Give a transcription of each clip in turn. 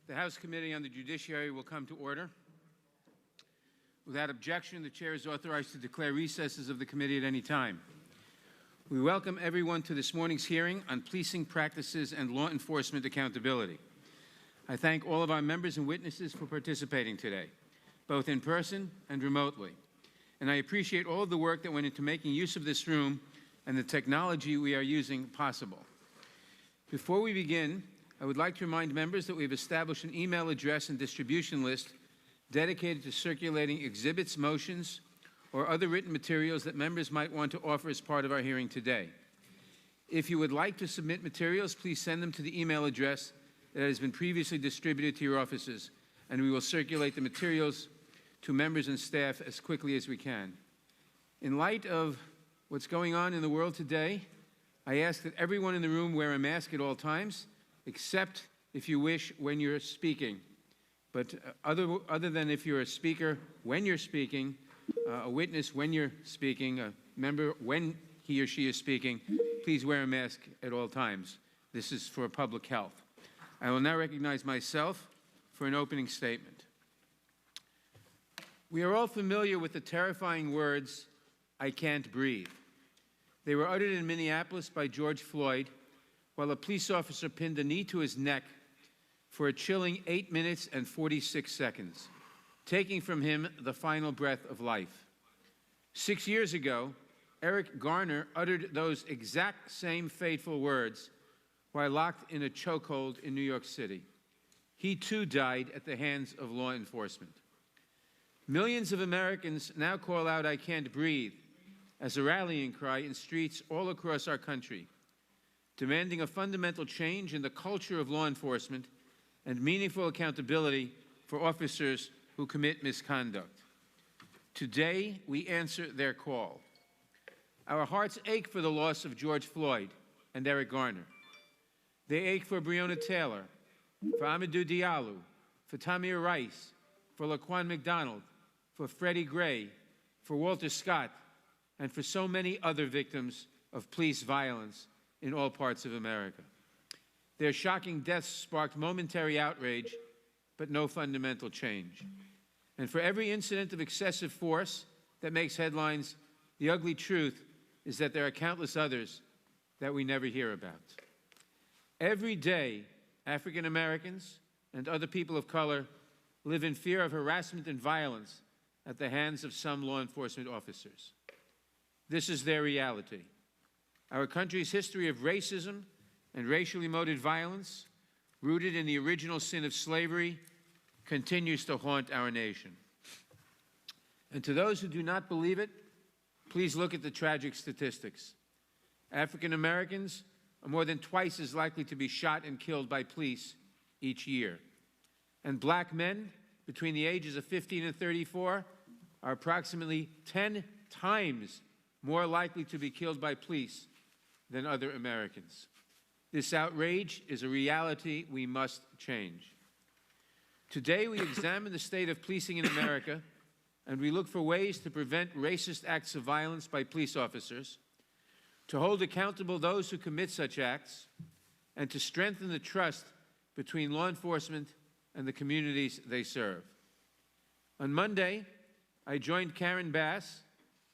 The House Committee on the Judiciary will come to order. Without objection, the Chair is authorized to declare recesses of the committee at any time. We welcome everyone to this morning's hearing on policing practices and law enforcement accountability. I thank all of our members and witnesses for participating today, both in person and remotely. And I appreciate all of the work that went into making use of this room and the technology we are using possible. Before we begin, I would like to remind members that we have established an email address and distribution list dedicated to circulating exhibits, motions, or other written materials that members might want to offer as part of our hearing today. If you would like to submit materials, please send them to the email address that has been previously distributed to your offices, and we will circulate the materials to members and staff as quickly as we can. In light of what's going on in the world today, I ask that everyone in the room wear a mask at all times, except if you wish when you're speaking. But other than if you're a speaker when you're speaking, a witness when you're speaking, a member when he or she is speaking, please wear a mask at all times. This is for public health. I will now recognize myself for an opening statement. We are all familiar with the terrifying words, "I can't breathe." They were uttered in Minneapolis by George Floyd while a police officer pinned a knee to his neck for a chilling 8 minutes and 46 seconds, taking from him the final breath of life. 6 years ago, Eric Garner uttered those exact same fateful words while locked in a chokehold in New York City. He too died at the hands of law enforcement. Millions of Americans now call out, "I can't breathe," as a rallying cry in streets all across our country, demanding a fundamental change in the culture of law enforcement and meaningful accountability for officers who commit misconduct. Today, we answer their call. Our hearts ache for the loss of George Floyd and Eric Garner. They ache for Breonna Taylor, for Amadou Diallo, for Tamir Rice, for Laquan McDonald, for Freddie Gray, for Walter Scott, and for so many other victims of police violence in all parts of America. Their shocking deaths sparked momentary outrage, but no fundamental change. And for every incident of excessive force that makes headlines, the ugly truth is that there are countless others that we never hear about. Every day, African Americans and other people of color live in fear of harassment and violence at the hands of some law enforcement officers. This is their reality. Our country's history of racism and racially motivated violence, rooted in the original sin of slavery, continues to haunt our nation. And to those who do not believe it, please look at the tragic statistics. African Americans are more than twice as likely to be shot and killed by police each year. And black men between the ages of 15 and 34 are approximately 10 times more likely to be killed by police than other Americans. This outrage is a reality we must change. Today, we examine the state of policing in America, and we look for ways to prevent racist acts of violence by police officers, to hold accountable those who commit such acts, and to strengthen the trust between law enforcement and the communities they serve. On Monday, I joined Karen Bass,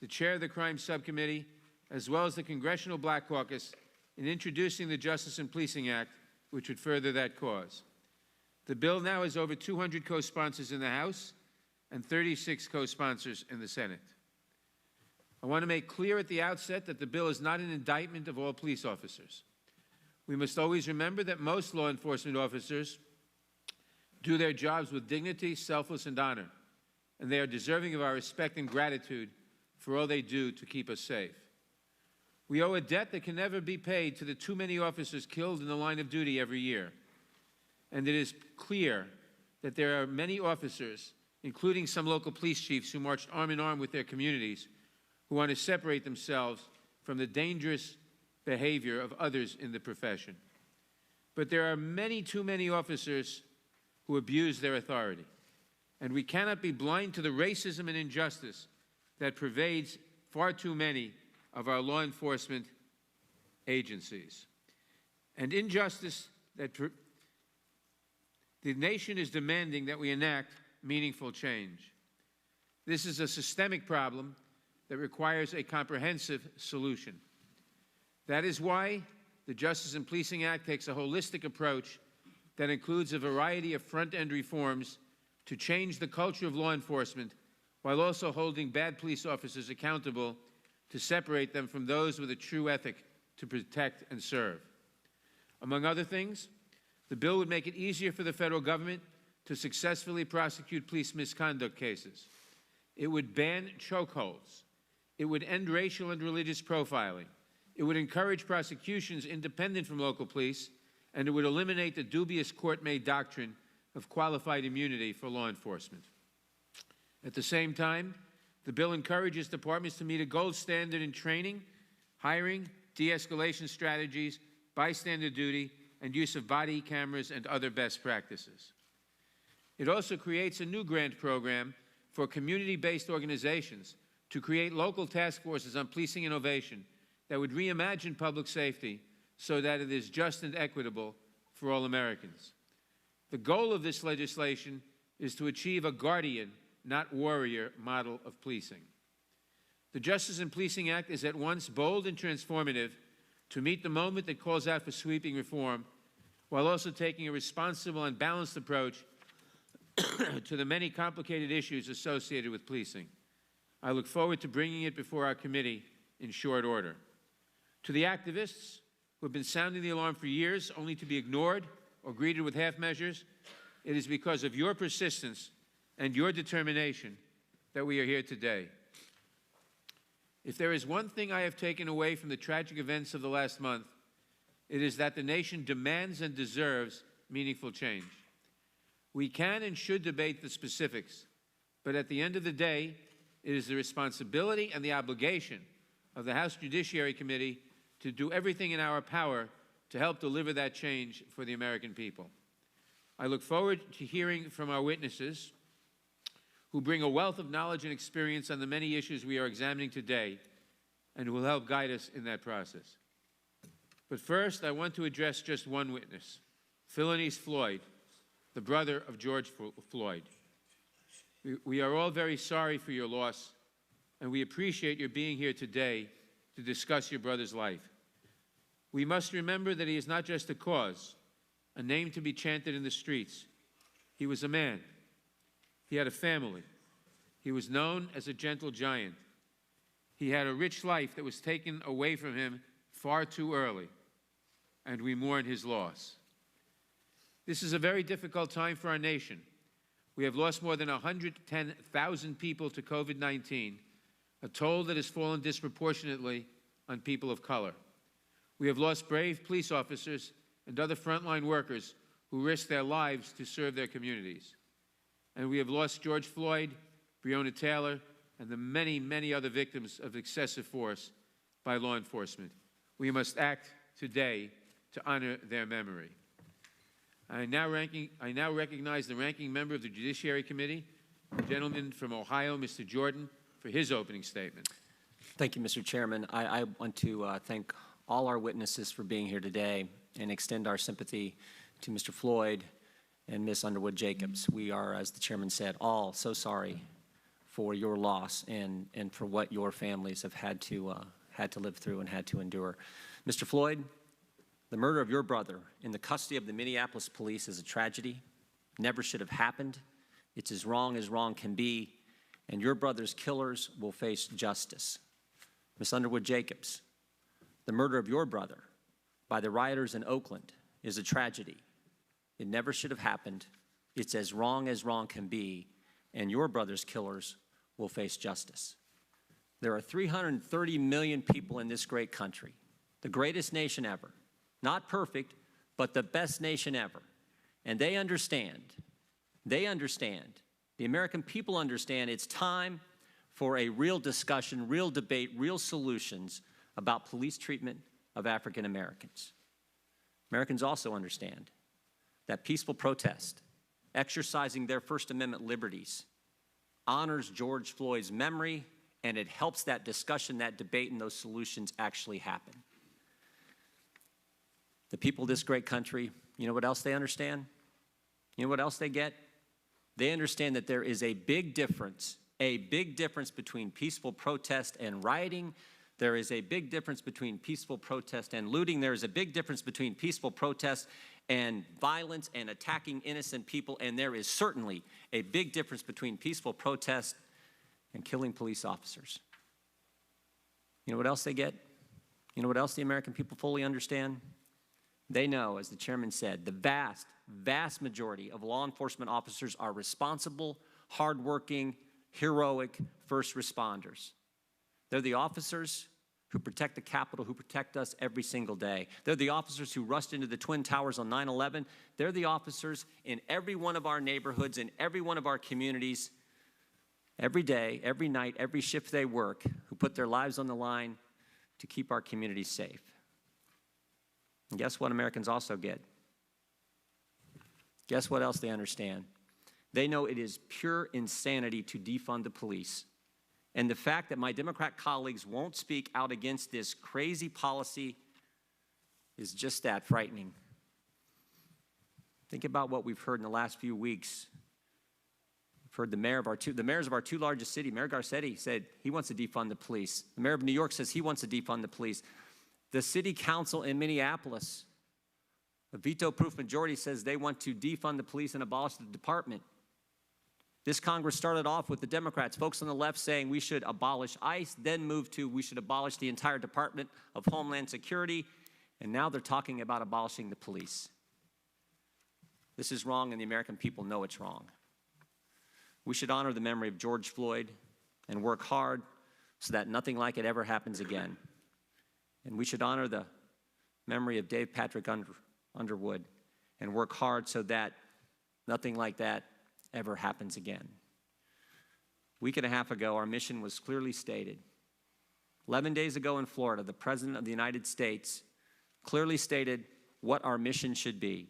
the chair of the Crime Subcommittee, as well as the Congressional Black Caucus, in introducing the Justice and Policing Act, which would further that cause. The bill now has over 200 co-sponsors in the House and 36 co-sponsors in the Senate. I want to make clear at the outset that the bill is not an indictment of all police officers. We must always remember that most law enforcement officers do their jobs with dignity, selfless, and honor, and they are deserving of our respect and gratitude for all they do to keep us safe. We owe a debt that can never be paid to the too many officers killed in the line of duty every year. And it is clear that there are many officers, including some local police chiefs who marched arm in arm with their communities, who want to separate themselves from the dangerous behavior of others in the profession. But there are too many officers who abuse their authority. And we cannot be blind to the racism and injustice that pervades far too many of our law enforcement agencies. And injustice The nation is demanding that we enact meaningful change. This is a systemic problem that requires a comprehensive solution. That is why the Justice and Policing Act takes a holistic approach that includes a variety of front-end reforms to change the culture of law enforcement while also holding bad police officers accountable to separate them from those with a true ethic to protect and serve. Among other things, the bill would make it easier for the federal government to successfully prosecute police misconduct cases. It would ban chokeholds. It would end racial and religious profiling. It would encourage prosecutions independent from local police, and it would eliminate the dubious court-made doctrine of qualified immunity for law enforcement. At the same time, the bill encourages departments to meet a gold standard in training, hiring, de-escalation strategies, bystander duty, and use of body cameras and other best practices. It also creates a new grant program for community-based organizations to create local task forces on policing innovation that would reimagine public safety so that it is just and equitable for all Americans. The goal of this legislation is to achieve a guardian, not warrior, model of policing. The Justice and Policing Act is at once bold and transformative to meet the moment that calls out for sweeping reform, while also taking a responsible and balanced approach to the many complicated issues associated with policing. I look forward to bringing it before our committee in short order. To the activists who have been sounding the alarm for years only to be ignored or greeted with half measures, it is because of your persistence and your determination that we are here today. If there is one thing I have taken away from the tragic events of the last month, it is that the nation demands and deserves meaningful change. We can and should debate the specifics, but at the end of the day, it is the responsibility and the obligation of the House Judiciary Committee to do everything in our power to help deliver that change for the American people. I look forward to hearing from our witnesses who bring a wealth of knowledge and experience on the many issues we are examining today and who will help guide us in that process. But first, I want to address just one witness, Philonise Floyd, the brother of George Floyd. We are all very sorry for your loss, and we appreciate your being here today to discuss your brother's life. We must remember that he is not just a cause, a name to be chanted in the streets. He was a man. He had a family. He was known as a gentle giant. He had a rich life that was taken away from him far too early, and we mourn his loss. This is a very difficult time for our nation. We have lost more than 110,000 people to COVID-19, a toll that has fallen disproportionately on people of color. We have lost brave police officers and other frontline workers who risked their lives to serve their communities. And we have lost George Floyd, Breonna Taylor, and the many, many other victims of excessive force by law enforcement. We must act today to honor their memory. I now recognize the ranking member of the Judiciary Committee, the gentleman from Ohio, Mr. Jordan, for his opening statement. Thank you, Mr. Chairman. I want to thank all our witnesses for being here today and extend our sympathy to Mr. Floyd and Ms. Underwood Jacobs. We are, as the chairman said, all so sorry for your loss and for what your families have had to live through and had to endure. Mr. Floyd, the murder of your brother in the custody of the Minneapolis police is a tragedy. Never should have happened. It's as wrong can be, and your brother's killers will face justice. Ms. Underwood Jacobs, the murder of your brother by the rioters in Oakland is a tragedy. It never should have happened. It's as wrong can be, and your brother's killers will face justice. There are 330 million people in this great country, the greatest nation ever. Not perfect, but the best nation ever. And they understand, the American people understand it's time for a real discussion, real debate, real solutions about police treatment of African Americans. Americans also understand that peaceful protest, exercising their First Amendment liberties, honors George Floyd's memory, and it helps that discussion, that debate, and those solutions actually happen. The people of this great country, you know what else they understand? You know what else they get? They understand that there is a big difference between peaceful protest and rioting. There is a big difference between peaceful protest and looting. There is a big difference between peaceful protest and violence and attacking innocent people. And there is certainly a big difference between peaceful protest and killing police officers. You know what else they get? You know what else the American people fully understand? They know, as the chairman said, the vast, vast majority of law enforcement officers are responsible, hardworking, heroic first responders. They're the officers who protect the Capitol, who protect us every single day. They're the officers who rushed into the Twin Towers on 9/11. They're the officers in every one of our neighborhoods, in every one of our communities, every day, every night, every shift they work, who put their lives on the line to keep our communities safe. And guess what Americans also get? Guess what else they understand? They know it is pure insanity to defund the police. And the fact that my Democrat colleagues won't speak out against this crazy policy is just that frightening. Think about what we've heard in the last few weeks. We've heard the mayors of our two largest cities. Mayor Garcetti said he wants to defund the police. The mayor of New York says he wants to defund the police. The city council in Minneapolis, a veto-proof majority, says they want to defund the police and abolish the department. This Congress started off with the Democrats, folks on the left saying we should abolish ICE, then moved to we should abolish the entire Department of Homeland Security, and now they're talking about abolishing the police. This is wrong, and the American people know it's wrong. We should honor the memory of George Floyd and work hard so that nothing like it ever happens again. And we should honor the memory of Dave Patrick Underwood and work hard so that nothing like that ever happens again. A week and a half ago, our mission was clearly stated. 11 days ago in Florida, the President of the United States clearly stated what our mission should be.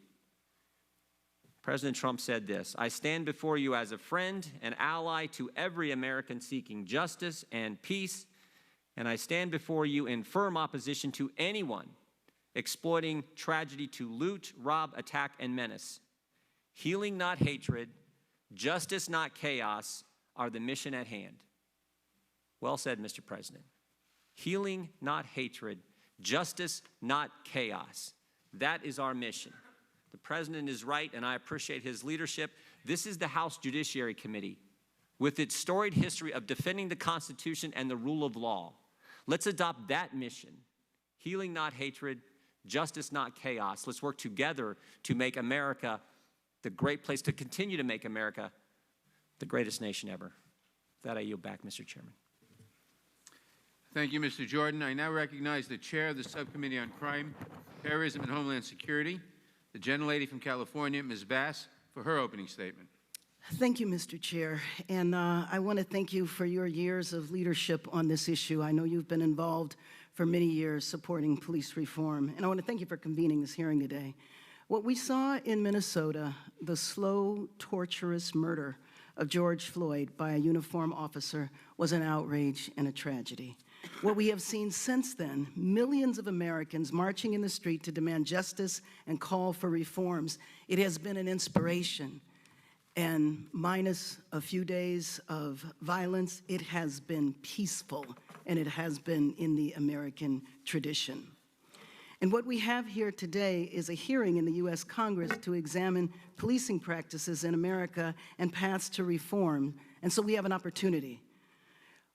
President Trump said this: "I stand before you as a friend and ally to every American seeking justice and peace, and I stand before you in firm opposition to anyone exploiting tragedy to loot, rob, attack, and menace. Healing, not hatred, justice, not chaos, are the mission at hand." Well said, Mr. President. Healing, not hatred, justice, not chaos. That is our mission. The President is right, and I appreciate his leadership. This is the House Judiciary Committee, with its storied history of defending the Constitution and the rule of law. Let's adopt that mission. Healing, not hatred, justice, not chaos. Let's work together to make America the great place, to continue to make America the greatest nation ever. With that, I yield back, Mr. Chairman. Thank you, Mr. Jordan. I now recognize the chair of the Subcommittee on Crime, Terrorism, and Homeland Security, the gentlelady from California, Ms. Bass, for her opening statement. Thank you, Mr. Chair. And I want to thank you for your years of leadership on this issue. I know you've been involved for many years supporting police reform. And I want to thank you for convening this hearing today. What we saw in Minnesota, the slow, torturous murder of George Floyd by a uniformed officer, was an outrage and a tragedy. What we have seen since then, millions of Americans marching in the street to demand justice and call for reforms, it has been an inspiration. And minus a few days of violence, it has been peaceful, and it has been in the American tradition. And what we have here today is a hearing in the U.S. Congress to examine policing practices in America and paths to reform. And so we have an opportunity.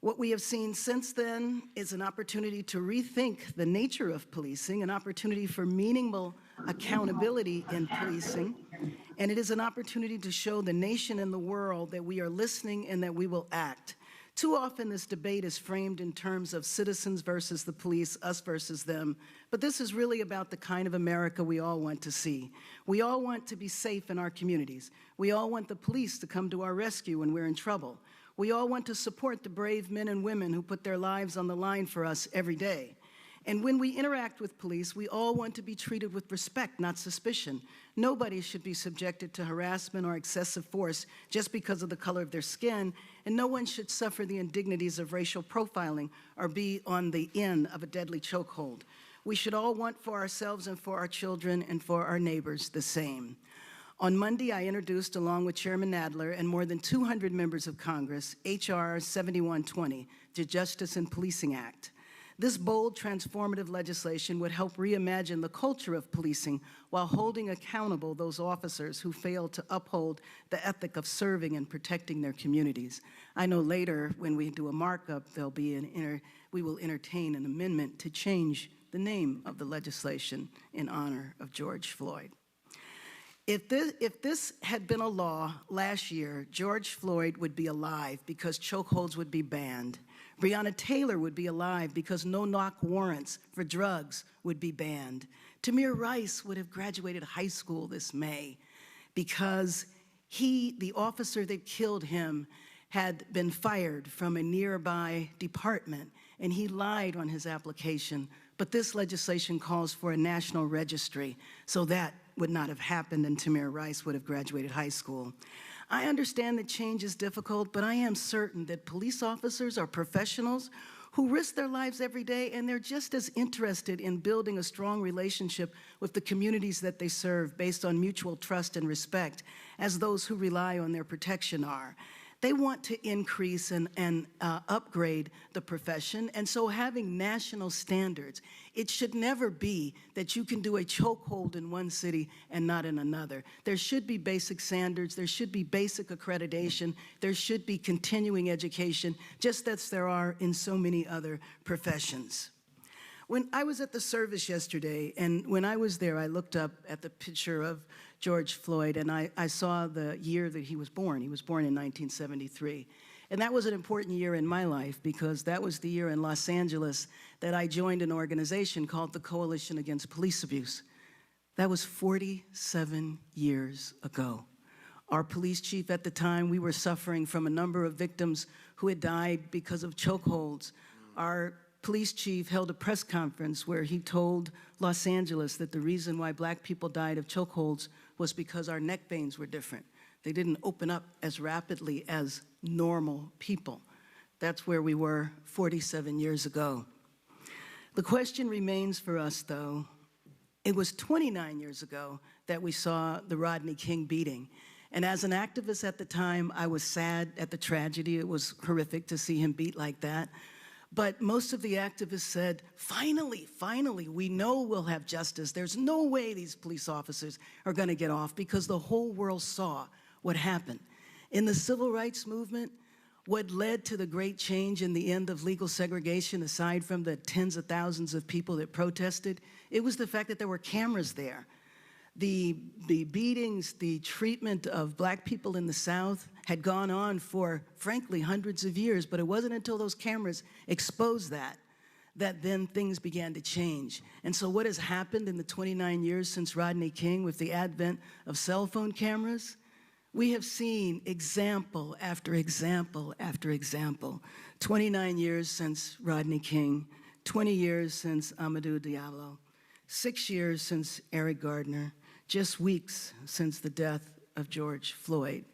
What we have seen since then is an opportunity to rethink the nature of policing, an opportunity for meaningful accountability in policing, and it is an opportunity to show the nation and the world that we are listening and that we will act. Too often this debate is framed in terms of citizens versus the police, us versus them, but this is really about the kind of America we all want to see. We all want to be safe in our communities. We all want the police to come to our rescue when we're in trouble. We all want to support the brave men and women who put their lives on the line for us every day. And when we interact with police, we all want to be treated with respect, not suspicion. Nobody should be subjected to harassment or excessive force just because of the color of their skin, and no one should suffer the indignities of racial profiling or be on the end of a deadly chokehold. We should all want for ourselves and for our children and for our neighbors the same. On Monday, I introduced, along with Chairman Nadler and more than 200 members of Congress, H.R. 7120, the Justice and Policing Act. This bold, transformative legislation would help reimagine the culture of policing while holding accountable those officers who failed to uphold the ethic of serving and protecting their communities. I know later, when we do a markup, we will entertain an amendment to change the name of the legislation in honor of George Floyd. If this had been a law last year, George Floyd would be alive because chokeholds would be banned. Breonna Taylor would be alive because no-knock warrants for drugs would be banned. Tamir Rice would have graduated high school this May because the officer that killed him, had been fired from a nearby department, and he lied on his application. But this legislation calls for a national registry, so that would not have happened, and Tamir Rice would have graduated high school. I understand that change is difficult, but I am certain that police officers are professionals who risk their lives every day, and they're just as interested in building a strong relationship with the communities that they serve based on mutual trust and respect as those who rely on their protection are. They want to increase and upgrade the profession, and so having national standards, it should never be that you can do a chokehold in one city and not in another. There should be basic standards, there should be basic accreditation, there should be continuing education, just as there are in so many other professions. When I was at the service yesterday, and when I was there, I looked up at the picture of George Floyd, and I saw the year that he was born. He was born in 1973. And that was an important year in my life because that was the year in Los Angeles that I joined an organization called the Coalition Against Police Abuse. That was 47 years ago. Our police chief at the time, we were suffering from a number of victims who had died because of chokeholds. Our police chief held a press conference where he told Los Angeles that the reason why Black people died of chokeholds was because our neck veins were different. They didn't open up as rapidly as normal people. That's where we were 47 years ago. The question remains for us, though. It was 29 years ago that we saw the Rodney King beating. And as an activist at the time, I was sad at the tragedy. It was horrific to see him beat like that. But most of the activists said, finally, we know we'll have justice. There's no way these police officers are going to get off because the whole world saw what happened. In the civil rights movement, what led to the great change in the end of legal segregation, aside from the tens of thousands of people that protested, it was the fact that there were cameras there. The beatings, the treatment of Black people in the South had gone on for, frankly, hundreds of years, but it wasn't until those cameras exposed that then things began to change. And so what has happened in the 29 years since Rodney King with the advent of cell phone cameras? We have seen example after example after example. 29 years since Rodney King, 20 years since Amadou Diallo, 6 years since Eric Gardner, just weeks since the death of George Floyd.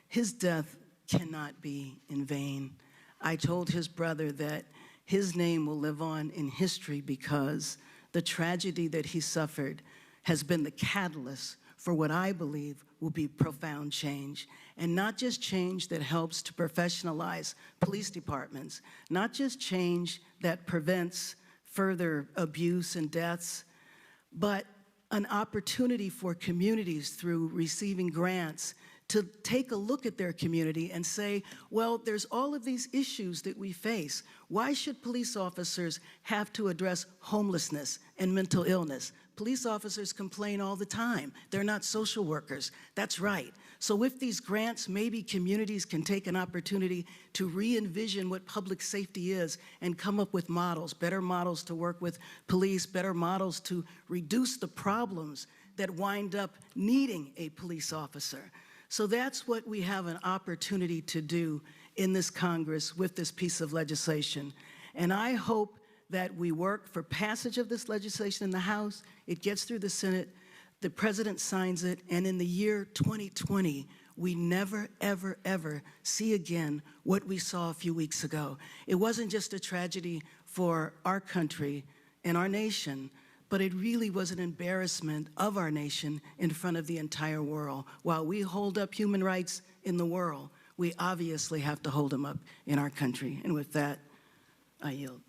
His death cannot be in vain. I told his brother that his name will live on in history because the tragedy that he suffered has been the catalyst for what I believe will be profound change. And not just change that helps to professionalize police departments, not just change that prevents further abuse and deaths, but an opportunity for communities through receiving grants to take a look at their community and say, well, there's all of these issues that we face. Why should police officers have to address homelessness and mental illness? Police officers complain all the time. They're not social workers. That's right. So with these grants, maybe communities can take an opportunity to re-envision what public safety is and come up with models, better models to work with police, better models to reduce the problems that wind up needing a police officer. So that's what we have an opportunity to do in this Congress with this piece of legislation. And I hope that we work for passage of this legislation in the House, it gets through the Senate, the President signs it, and in the year 2020, we never, ever, ever see again what we saw a few weeks ago. It wasn't just a tragedy for our country and our nation, but it really was an embarrassment of our nation in front of the entire world. While we hold up human rights in the world, we obviously have to hold them up in our country. And with that, I yield.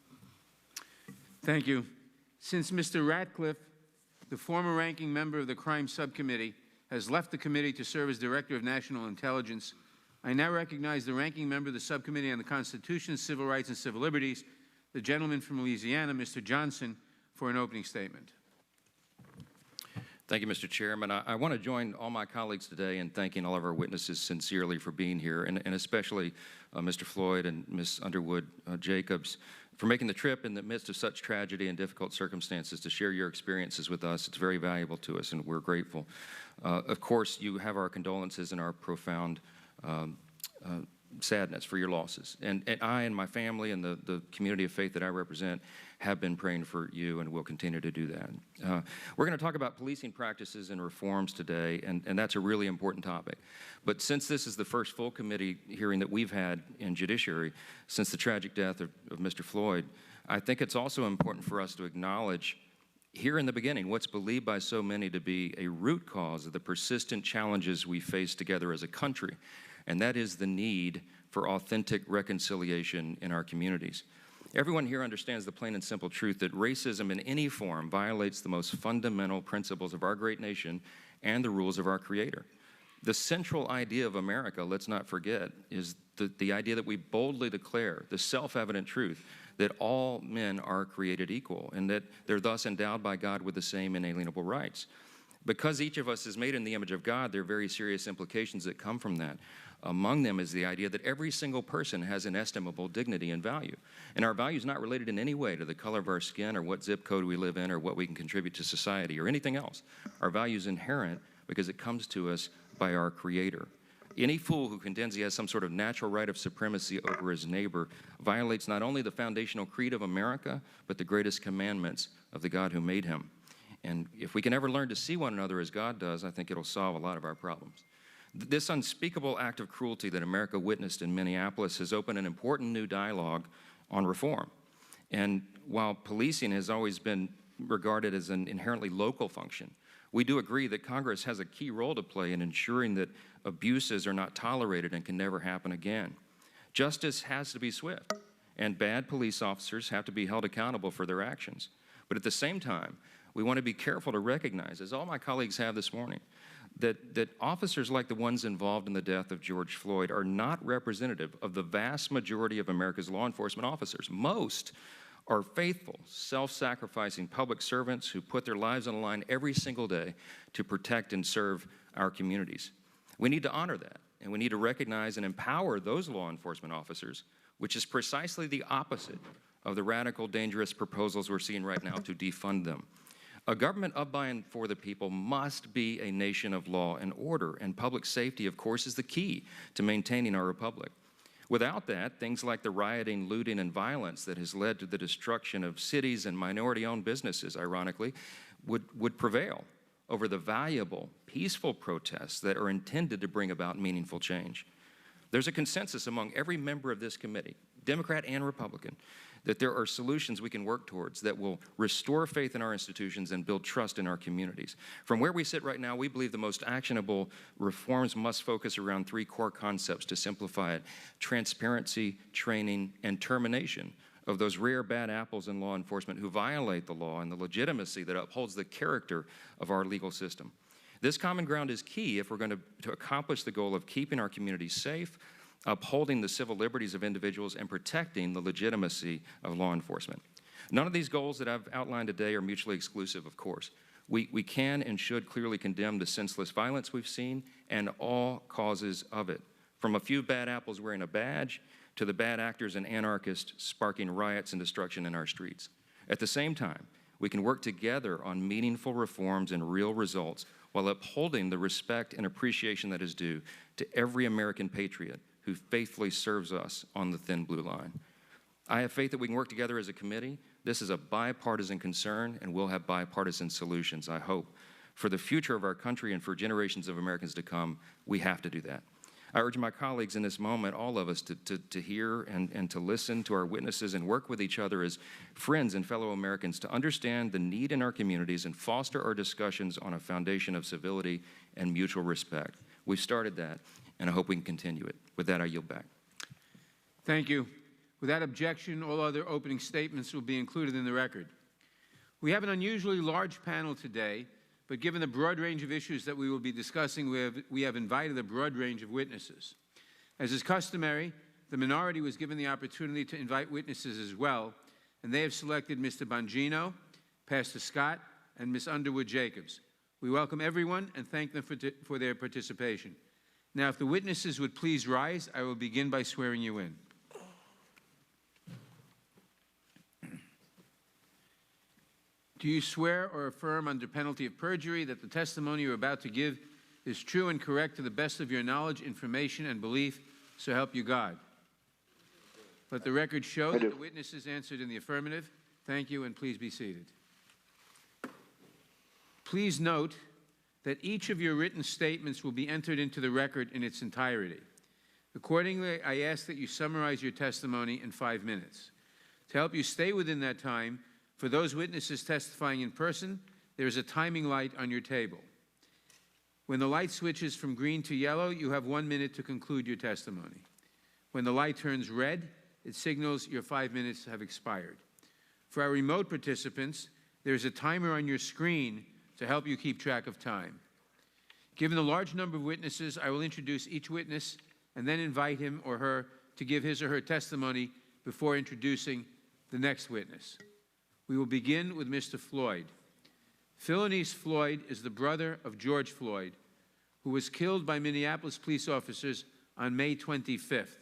Thank you. Since Mr. Ratcliffe, the former ranking member of the Crime Subcommittee, has left the committee to serve as Director of National Intelligence, I now recognize the ranking member of the Subcommittee on the Constitution, Civil Rights, and Civil Liberties, the gentleman from Louisiana, Mr. Johnson, for an opening statement. Thank you, Mr. Chairman. I want to join all my colleagues today in thanking all of our witnesses sincerely for being here, and especially Mr. Floyd and Ms. Underwood Jacobs for making the trip in the midst of such tragedy and difficult circumstances to share your experiences with us. It's very valuable to us, and we're grateful. Of course, you have our condolences and our profound sadness for your losses. And I and my family and the community of faith that I represent have been praying for you and will continue to do that. We're going to talk about policing practices and reforms today, and that's a really important topic. But since this is the first full committee hearing that we've had in Judiciary since the tragic death of Mr. Floyd, I think it's also important for us to acknowledge here in the beginning what's believed by so many to be a root cause of the persistent challenges we face together as a country, and that is the need for authentic reconciliation in our communities. Everyone here understands the plain and simple truth that racism in any form violates the most fundamental principles of our great nation and the rules of our Creator. The central idea of America, let's not forget, is the idea that we boldly declare the self-evident truth that all men are created equal and that they're thus endowed by God with the same inalienable rights. Because each of us is made in the image of God, there are very serious implications that come from that. Among them is the idea that every single person has inestimable dignity and value. And our value is not related in any way to the color of our skin or what zip code we live in or what we can contribute to society or anything else. Our value is inherent because it comes to us by our Creator. Any fool who contends he has some sort of natural right of supremacy over his neighbor violates not only the foundational creed of America, but the greatest commandments of the God who made him. And if we can ever learn to see one another as God does, I think it'll solve a lot of our problems. This unspeakable act of cruelty that America witnessed in Minneapolis has opened an important new dialogue on reform. And while policing has always been regarded as an inherently local function, we do agree that Congress has a key role to play in ensuring that abuses are not tolerated and can never happen again. Justice has to be swift, and bad police officers have to be held accountable for their actions. But at the same time, we want to be careful to recognize, as all my colleagues have this morning, that officers like the ones involved in the death of George Floyd are not representative of the vast majority of America's law enforcement officers. Most are faithful, self-sacrificing public servants who put their lives on the line every single day to protect and serve our communities. We need to honor that, and we need to recognize and empower those law enforcement officers, which is precisely the opposite of the radical, dangerous proposals we're seeing right now to defund them. A government of, by, and for the people must be a nation of law and order, and public safety, of course, is the key to maintaining our republic. Without that, things like the rioting, looting, and violence that has led to the destruction of cities and minority-owned businesses, ironically, would prevail over the valuable, peaceful protests that are intended to bring about meaningful change. There's a consensus among every member of this committee, Democrat and Republican, that there are solutions we can work towards that will restore faith in our institutions and build trust in our communities. From where we sit right now, we believe the most actionable reforms must focus around three core concepts to simplify it: transparency, training, and termination of those rare bad apples in law enforcement who violate the law and the legitimacy that upholds the character of our legal system. This common ground is key if we're going to accomplish the goal of keeping our communities safe, upholding the civil liberties of individuals, and protecting the legitimacy of law enforcement. None of these goals that I've outlined today are mutually exclusive, of course. We can and should clearly condemn the senseless violence we've seen and all causes of it, from a few bad apples wearing a badge to the bad actors and anarchists sparking riots and destruction in our streets. At the same time, we can work together on meaningful reforms and real results while upholding the respect and appreciation that is due to every American patriot who faithfully serves us on the thin blue line. I have faith that we can work together as a committee. This is a bipartisan concern, and we'll have bipartisan solutions, I hope. For the future of our country and for generations of Americans to come, we have to do that. I urge my colleagues in this moment, all of us, to hear and to listen to our witnesses and work with each other as friends and fellow Americans to understand the need in our communities and foster our discussions on a foundation of civility and mutual respect. We've started that, and I hope we can continue it. With that, I yield back. Thank you. Without objection, all other opening statements will be included in the record. We have an unusually large panel today, but given the broad range of issues that we will be discussing, we have invited a broad range of witnesses. As is customary, the minority was given the opportunity to invite witnesses as well, and they have selected Mr. Bongino, Pastor Scott, and Ms. Underwood Jacobs. We welcome everyone and thank them for their participation. Now, if the witnesses would please rise, I will begin by swearing you in. Do you swear or affirm under penalty of perjury that the testimony you're about to give is true and correct to the best of your knowledge, information, and belief, so help you God? Let the record show that the witnesses answered in the affirmative. Thank you, and please be seated. Please note that each of your written statements will be entered into the record in its entirety. Accordingly, I ask that you summarize your testimony in 5 minutes. To help you stay within that time, for those witnesses testifying in person, there is a timing light on your table. When the light switches from green to yellow, you have 1 minute to conclude your testimony. When the light turns red, it signals your 5 minutes have expired. For our remote participants, there is a timer on your screen to help you keep track of time. Given the large number of witnesses, I will introduce each witness and then invite him or her to give his or her testimony before introducing the next witness. We will begin with Mr. Floyd. Philanese Floyd is the brother of George Floyd, who was killed by Minneapolis police officers on May 25th.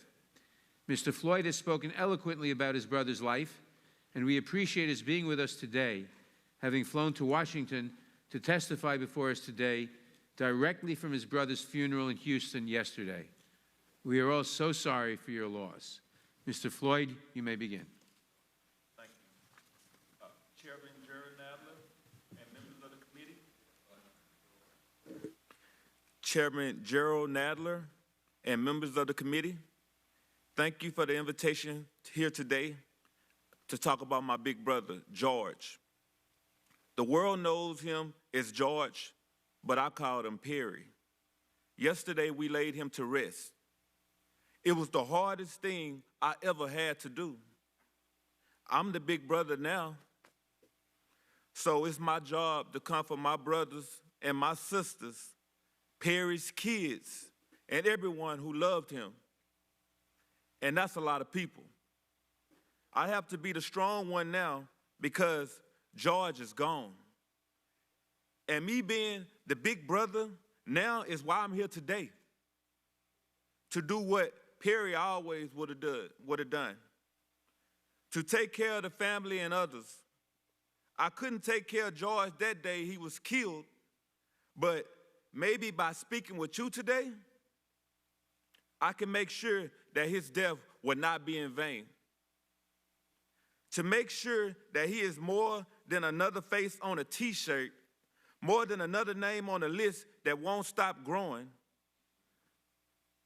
Mr. Floyd has spoken eloquently about his brother's life, and we appreciate his being with us today, having flown to Washington to testify before us today directly from his brother's funeral in Houston yesterday. We are all so sorry for your loss. Mr. Floyd, you may begin. Chairman Gerald Nadler and members of the committee. Chairman Gerald Nadler and members of the committee, thank you for the invitation here today to talk about my big brother, George. The world knows him as George, but I called him Perry. Yesterday, we laid him to rest. It was the hardest thing I ever had to do. I'm the big brother now, so it's my job to comfort my brothers and my sisters, Perry's kids, and everyone who loved him. And that's a lot of people. I have to be the strong one now because George is gone. And me being the big brother now is why I'm here today, to do what Perry always would have done, to take care of the family and others. I couldn't take care of George that day he was killed, but maybe by speaking with you today, I can make sure that his death would not be in vain. To make sure that he is more than another face on a t-shirt, more than another name on a list that won't stop growing.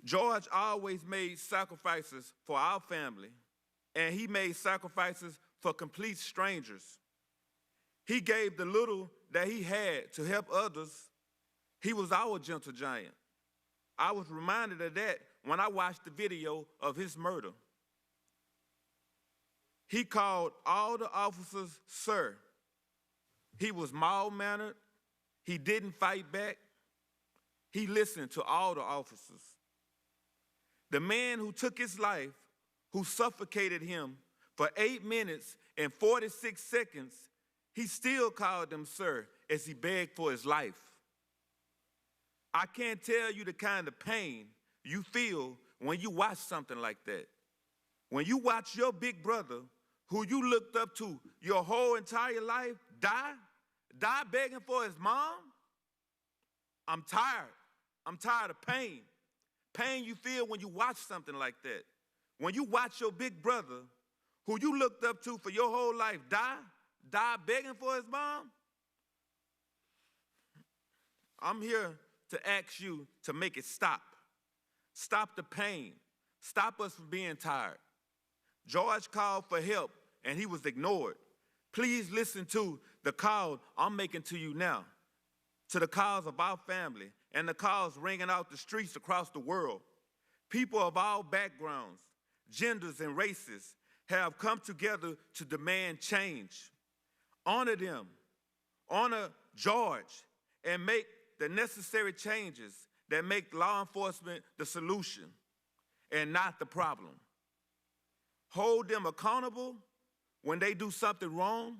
George always made sacrifices for our family, and he made sacrifices for complete strangers. He gave the little that he had to help others. He was our gentle giant. I was reminded of that when I watched the video of his murder. He called all the officers sir. He was mild-mannered. He didn't fight back. He listened to all the officers. The man who took his life, who suffocated him for 8 minutes and 46 seconds, he still called them sir as he begged for his life. I can't tell you the kind of pain you feel when you watch something like that. When you watch your big brother, who you looked up to your whole entire life, die begging for his mom, I'm tired. I'm tired of pain. Pain you feel when you watch something like that. When you watch your big brother, who you looked up to for your whole life, die begging for his mom, I'm here to ask you to make it stop. Stop the pain. Stop us from being tired. George called for help, and he was ignored. Please listen to the call I'm making to you now, to the calls of our family and the calls ringing out the streets across the world. People of all backgrounds, genders, and races have come together to demand change. Honor them, honor George, and make the necessary changes that make law enforcement the solution and not the problem. Hold them accountable when they do something wrong.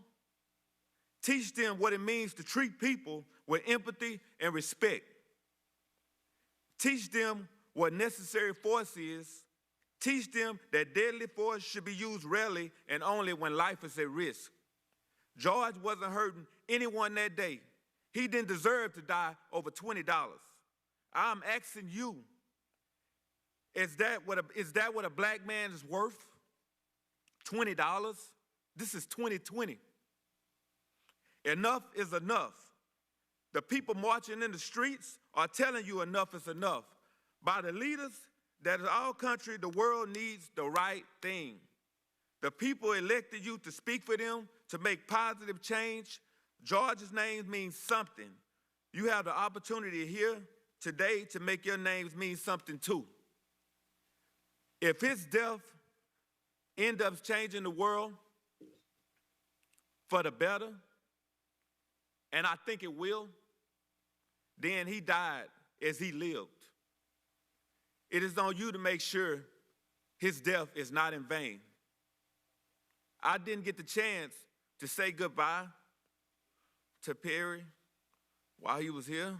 Teach them what it means to treat people with empathy and respect. Teach them what necessary force is. Teach them that deadly force should be used rarely and only when life is at risk. George wasn't hurting anyone that day. He didn't deserve to die over $20. I'm asking you, is that what a black man is worth? $20? This is 2020. Enough is enough. The people marching in the streets are telling you enough is enough. By the leaders that in our country, the world needs the right thing. The people elected you to speak for them, to make positive change. George's name means something. You have the opportunity here today to make your names mean something too. If his death ends up changing the world for the better, and I think it will, then he died as he lived. It is on you to make sure his death is not in vain. I didn't get the chance to say goodbye to Perry while he was here.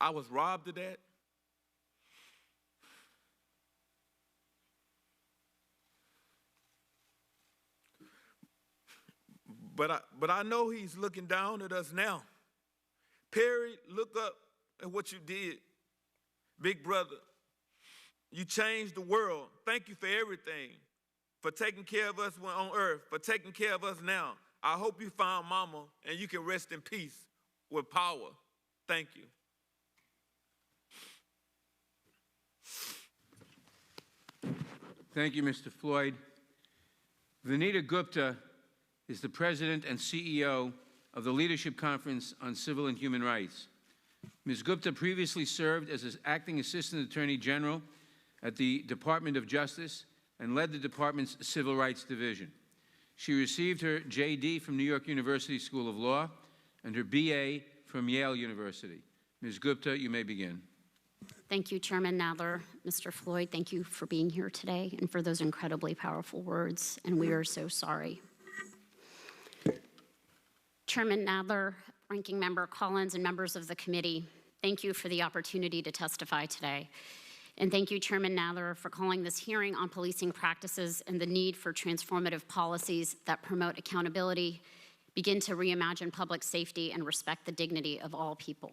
I was robbed of that. But I know he's looking down at us now. Perry, look up at what you did. Big brother, you changed the world. Thank you for everything, for taking care of us when on earth, for taking care of us now. I hope you found Mama and you can rest in peace with power. Thank you. Thank you, Mr. Floyd. Vanita Gupta is the president and CEO of the Leadership Conference on Civil and Human Rights. Ms. Gupta previously served as acting Assistant Attorney General at the Department of Justice and led the department's Civil Rights Division. She received her JD from New York University School of Law and her BA from Yale University. Ms. Gupta, you may begin. Thank you, Chairman Nadler. Mr. Floyd, thank you for being here today and for those incredibly powerful words, and we are so sorry. Chairman Nadler, Ranking Member Collins, and members of the committee, thank you for the opportunity to testify today. And thank you, Chairman Nadler, for calling this hearing on policing practices and the need for transformative policies that promote accountability, begin to reimagine public safety, and respect the dignity of all people.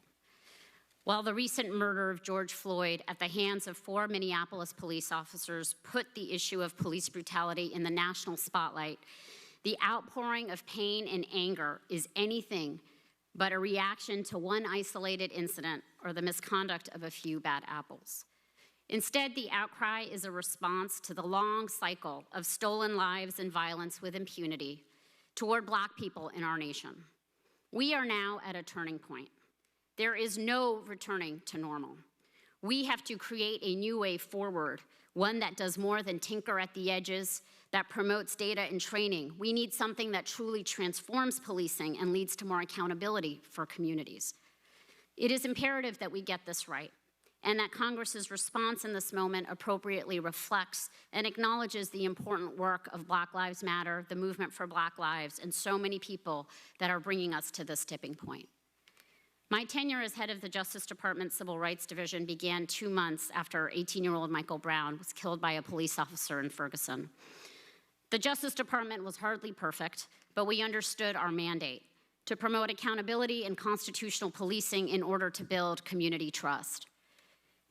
While the recent murder of George Floyd at the hands of 4 Minneapolis police officers put the issue of police brutality in the national spotlight, the outpouring of pain and anger is anything but a reaction to one isolated incident or the misconduct of a few bad apples. Instead, the outcry is a response to the long cycle of stolen lives and violence with impunity toward Black people in our nation. We are now at a turning point. There is no returning to normal. We have to create a new way forward, one that does more than tinker at the edges, that promotes data and training. We need something that truly transforms policing and leads to more accountability for communities. It is imperative that we get this right, and that Congress's response in this moment appropriately reflects and acknowledges the important work of Black Lives Matter, the movement for Black Lives, and so many people that are bringing us to this tipping point. My tenure as head of the Justice Department Civil Rights Division began 2 months after 18-year-old Michael Brown was killed by a police officer in Ferguson. The Justice Department was hardly perfect, but we understood our mandate to promote accountability and constitutional policing in order to build community trust.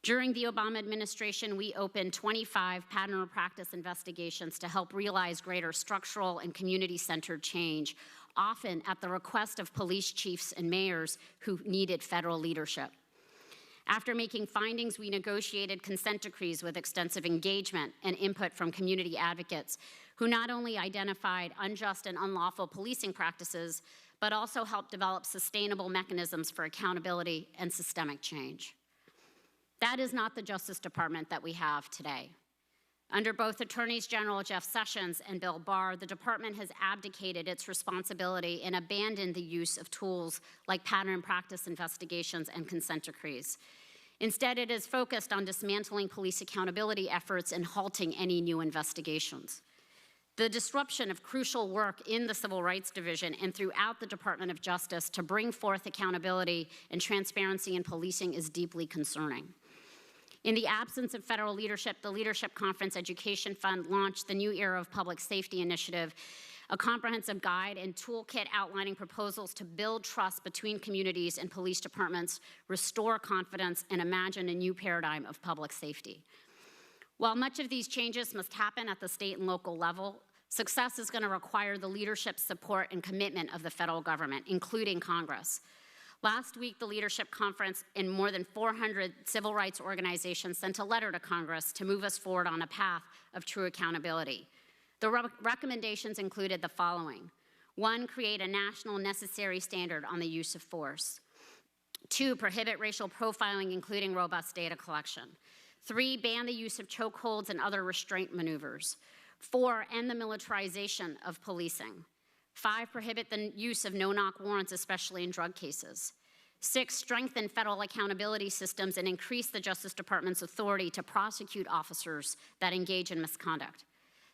During the Obama administration, we opened 25 pattern or practice investigations to help realize greater structural and community-centered change, often at the request of police chiefs and mayors who needed federal leadership. After making findings, we negotiated consent decrees with extensive engagement and input from community advocates who not only identified unjust and unlawful policing practices, but also helped develop sustainable mechanisms for accountability and systemic change. That is not the Justice Department that we have today. Under both Attorneys General Jeff Sessions and Bill Barr, the department has abdicated its responsibility and abandoned the use of tools like pattern and practice investigations and consent decrees. Instead, it is focused on dismantling police accountability efforts and halting any new investigations. The disruption of crucial work in the Civil Rights Division and throughout the Department of Justice to bring forth accountability and transparency in policing is deeply concerning. In the absence of federal leadership, the Leadership Conference Education Fund launched the New Era of Public Safety Initiative, a comprehensive guide and toolkit outlining proposals to build trust between communities and police departments, restore confidence, and imagine a new paradigm of public safety. While much of these changes must happen at the state and local level, success is going to require the leadership, support, and commitment of the federal government, including Congress. Last week, the Leadership Conference and more than 400 civil rights organizations sent a letter to Congress to move us forward on a path of true accountability. The recommendations included the following. 1, create a national necessary standard on the use of force. 2, prohibit racial profiling, including robust data collection. 3, ban the use of chokeholds and other restraint maneuvers. 4, end the militarization of policing. 5, prohibit the use of no-knock warrants, especially in drug cases. 6, strengthen federal accountability systems and increase the Justice Department's authority to prosecute officers that engage in misconduct.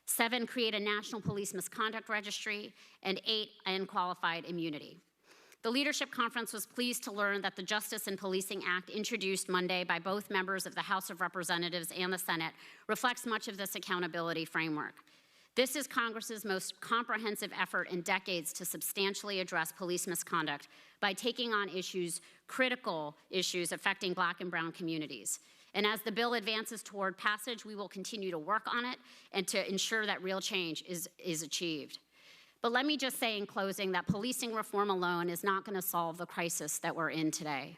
7, create a national police misconduct registry. And 8, end qualified immunity. The Leadership Conference was pleased to learn that the Justice and Policing Act, introduced Monday by both members of the House of Representatives and the Senate, reflects much of this accountability framework. This is Congress's most comprehensive effort in decades to substantially address police misconduct by taking on critical issues affecting Black and brown communities. And as the bill advances toward passage, we will continue to work on it and to ensure that real change is achieved. But let me just say in closing that policing reform alone is not going to solve the crisis that we're in today.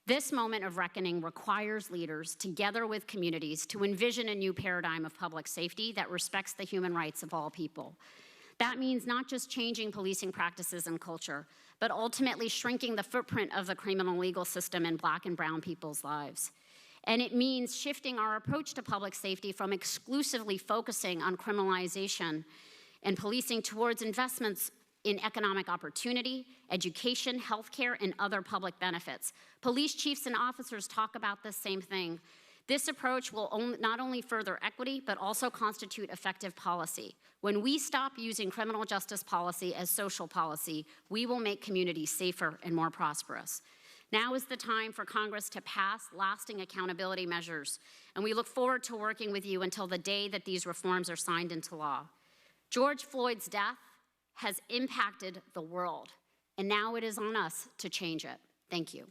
This moment of reckoning requires leaders, together with communities, to envision a new paradigm of public safety that respects the human rights of all people. That means not just changing policing practices and culture, but ultimately shrinking the footprint of the criminal legal system in Black and brown people's lives. And it means shifting our approach to public safety from exclusively focusing on criminalization and policing towards investments in economic opportunity, education, healthcare, and other public benefits. Police chiefs and officers talk about the same thing. This approach will not only further equity, but also constitute effective policy. When we stop using criminal justice policy as social policy, we will make communities safer and more prosperous. Now is the time for Congress to pass lasting accountability measures, and we look forward to working with you until the day that these reforms are signed into law. George Floyd's death has impacted the world, and now it is on us to change it. Thank you.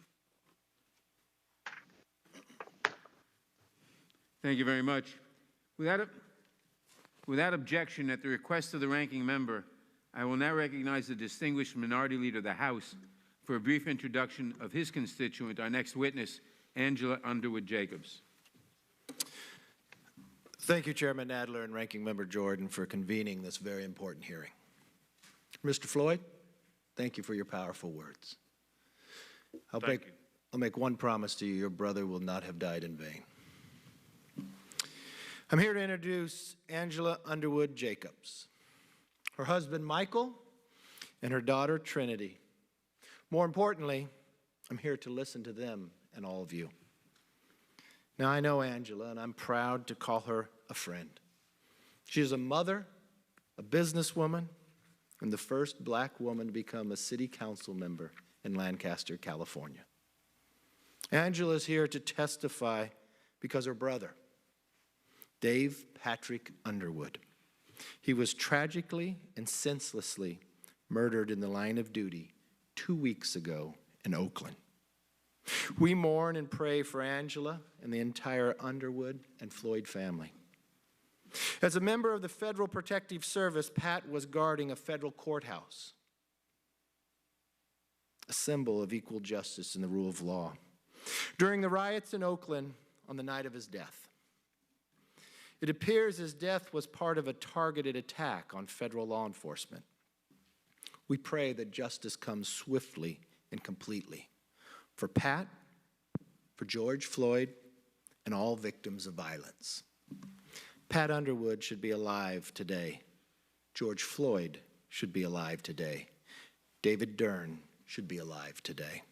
Thank you very much. Without objection, at the request of the ranking member, I will now recognize the distinguished Minority Leader of the House for a brief introduction of his constituent, our next witness, Angela Underwood Jacobs. Thank you, Chairman Nadler and Ranking Member Jordan, for convening this very important hearing. Mr. Floyd, thank you for your powerful words. I'll make one promise to you: your brother will not have died in vain. I'm here to introduce Angela Underwood Jacobs, her husband Michael, and her daughter Trinity. More importantly, I'm here to listen to them and all of you. Now, I know Angela, and I'm proud to call her a friend. She is a mother, a businesswoman, and the first Black woman to become a city council member in Lancaster, California. Angela is here to testify because her brother, Dave Patrick Underwood, he was tragically and senselessly murdered in the line of duty 2 weeks ago in Oakland. We mourn and pray for Angela and the entire Underwood and Floyd family. As a member of the Federal Protective Service, Pat was guarding a federal courthouse, a symbol of equal justice and the rule of law. during the riots in Oakland on the night of his death. It appears his death was part of a targeted attack on federal law enforcement. We pray that justice comes swiftly and completely for Pat, for George Floyd, and all victims of violence. Pat Underwood should be alive today. George Floyd should be alive today. David Dern should be alive today.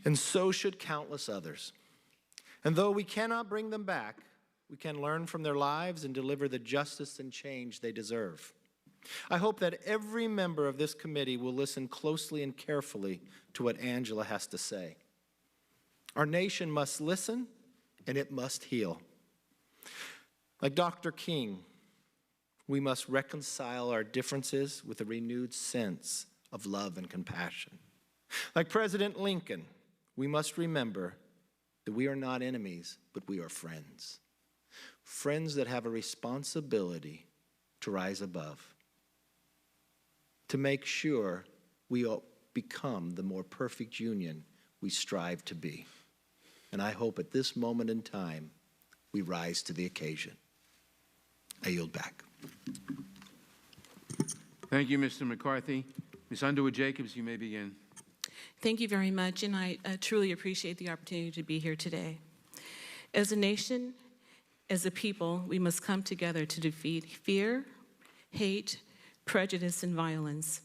And so should countless others. And though we cannot bring them back, we can learn from their lives and deliver the justice and change they deserve. I hope that every member of this committee will listen closely and carefully to what Angela has to say. Our nation must listen, and it must heal. Like Dr. King, we must reconcile our differences with a renewed sense of love and compassion. Like President Lincoln, we must remember that we are not enemies, but we are friends. Friends that have a responsibility to rise above, to make sure we all become the more perfect union we strive to be. And I hope at this moment in time, we rise to the occasion. I yield back. Thank you, Mr. McCarthy. Ms. Underwood-Jacobs, you may begin. Thank you very much, and I truly appreciate the opportunity to be here today. As a nation, as a people, we must come together to defeat fear, hate, prejudice, and violence.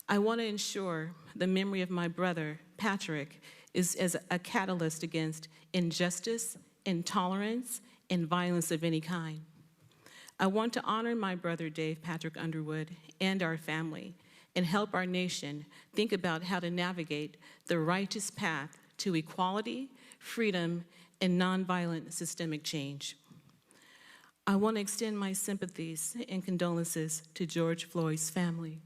I want to ensure the memory of my brother, Patrick, is as a catalyst against injustice, intolerance, and violence of any kind. I want to honor my brother, Dave Patrick Underwood, and our family, and help our nation think about how to navigate the righteous path to equality, freedom, and nonviolent systemic change. I want to extend my sympathies and condolences to George Floyd's family.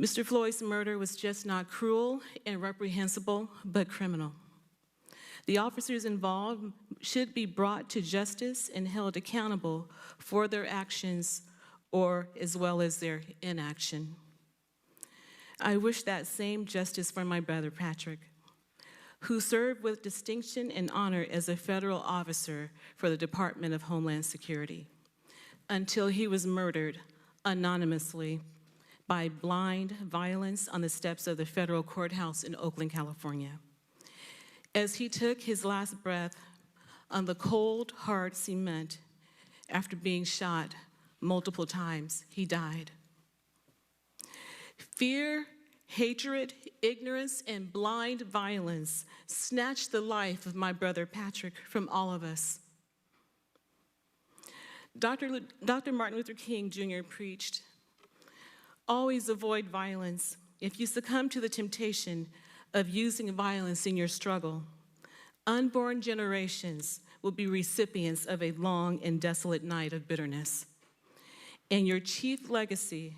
Mr. Floyd's murder was just not cruel and reprehensible, but criminal. The officers involved should be brought to justice and held accountable for their actions or as well as their inaction. I wish that same justice for my brother Patrick, who served with distinction and honor as a federal officer for the Department of Homeland Security, until he was murdered anonymously by blind violence on the steps of the federal courthouse in Oakland, California. As he took his last breath on the cold, hard cement after being shot multiple times, he died. Fear, hatred, ignorance, and blind violence snatched the life of my brother Patrick from all of us. Dr. Martin Luther King Jr. preached, "Always avoid violence. If you succumb to the temptation of using violence in your struggle, unborn generations will be recipients of a long and desolate night of bitterness. And your chief legacy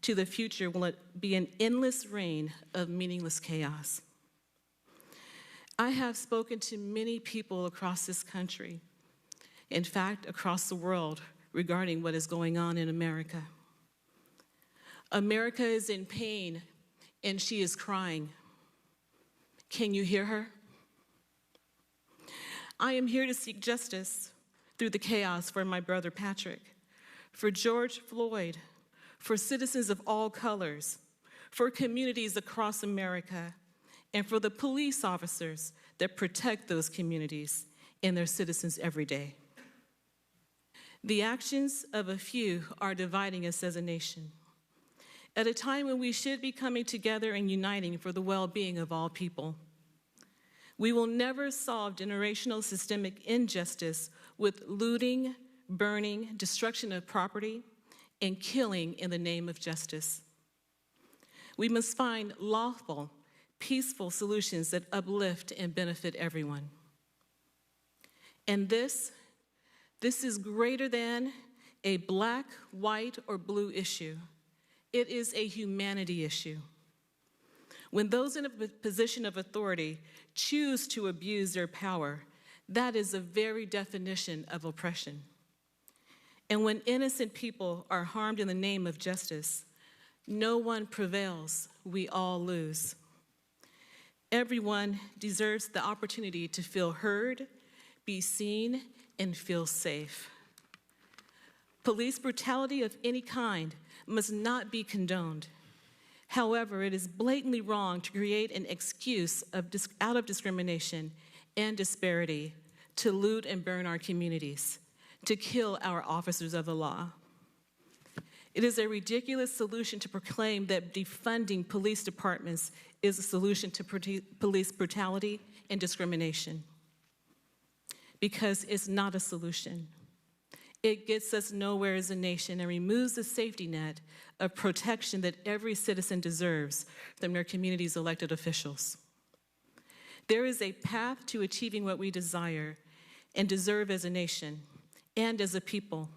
to the future will be an endless reign of meaningless chaos." I have spoken to many people across this country, in fact, across the world, regarding what is going on in America. America is in pain, and she is crying. Can you hear her? I am here to seek justice through the chaos for my brother Patrick, for George Floyd, for citizens of all colors, for communities across America, and for the police officers that protect those communities and their citizens every day. The actions of a few are dividing us as a nation, at a time when we should be coming together and uniting for the well-being of all people. We will never solve generational systemic injustice with looting, burning, destruction of property, and killing in the name of justice. We must find lawful, peaceful solutions that uplift and benefit everyone. And this is greater than a black, white, or blue issue. It is a humanity issue. When those in a position of authority choose to abuse their power, that is the very definition of oppression. And when innocent people are harmed in the name of justice, no one prevails, we all lose. Everyone deserves the opportunity to feel heard, be seen, and feel safe. Police brutality of any kind must not be condoned. However, it is blatantly wrong to create an excuse out of discrimination and disparity to loot and burn our communities, to kill our officers of the law. It is a ridiculous solution to proclaim that defunding police departments is a solution to police brutality and discrimination, because it's not a solution. It gets us nowhere as a nation and removes the safety net of protection that every citizen deserves from their community's elected officials. There is a path to achieving what we desire and deserve as a nation and as a people: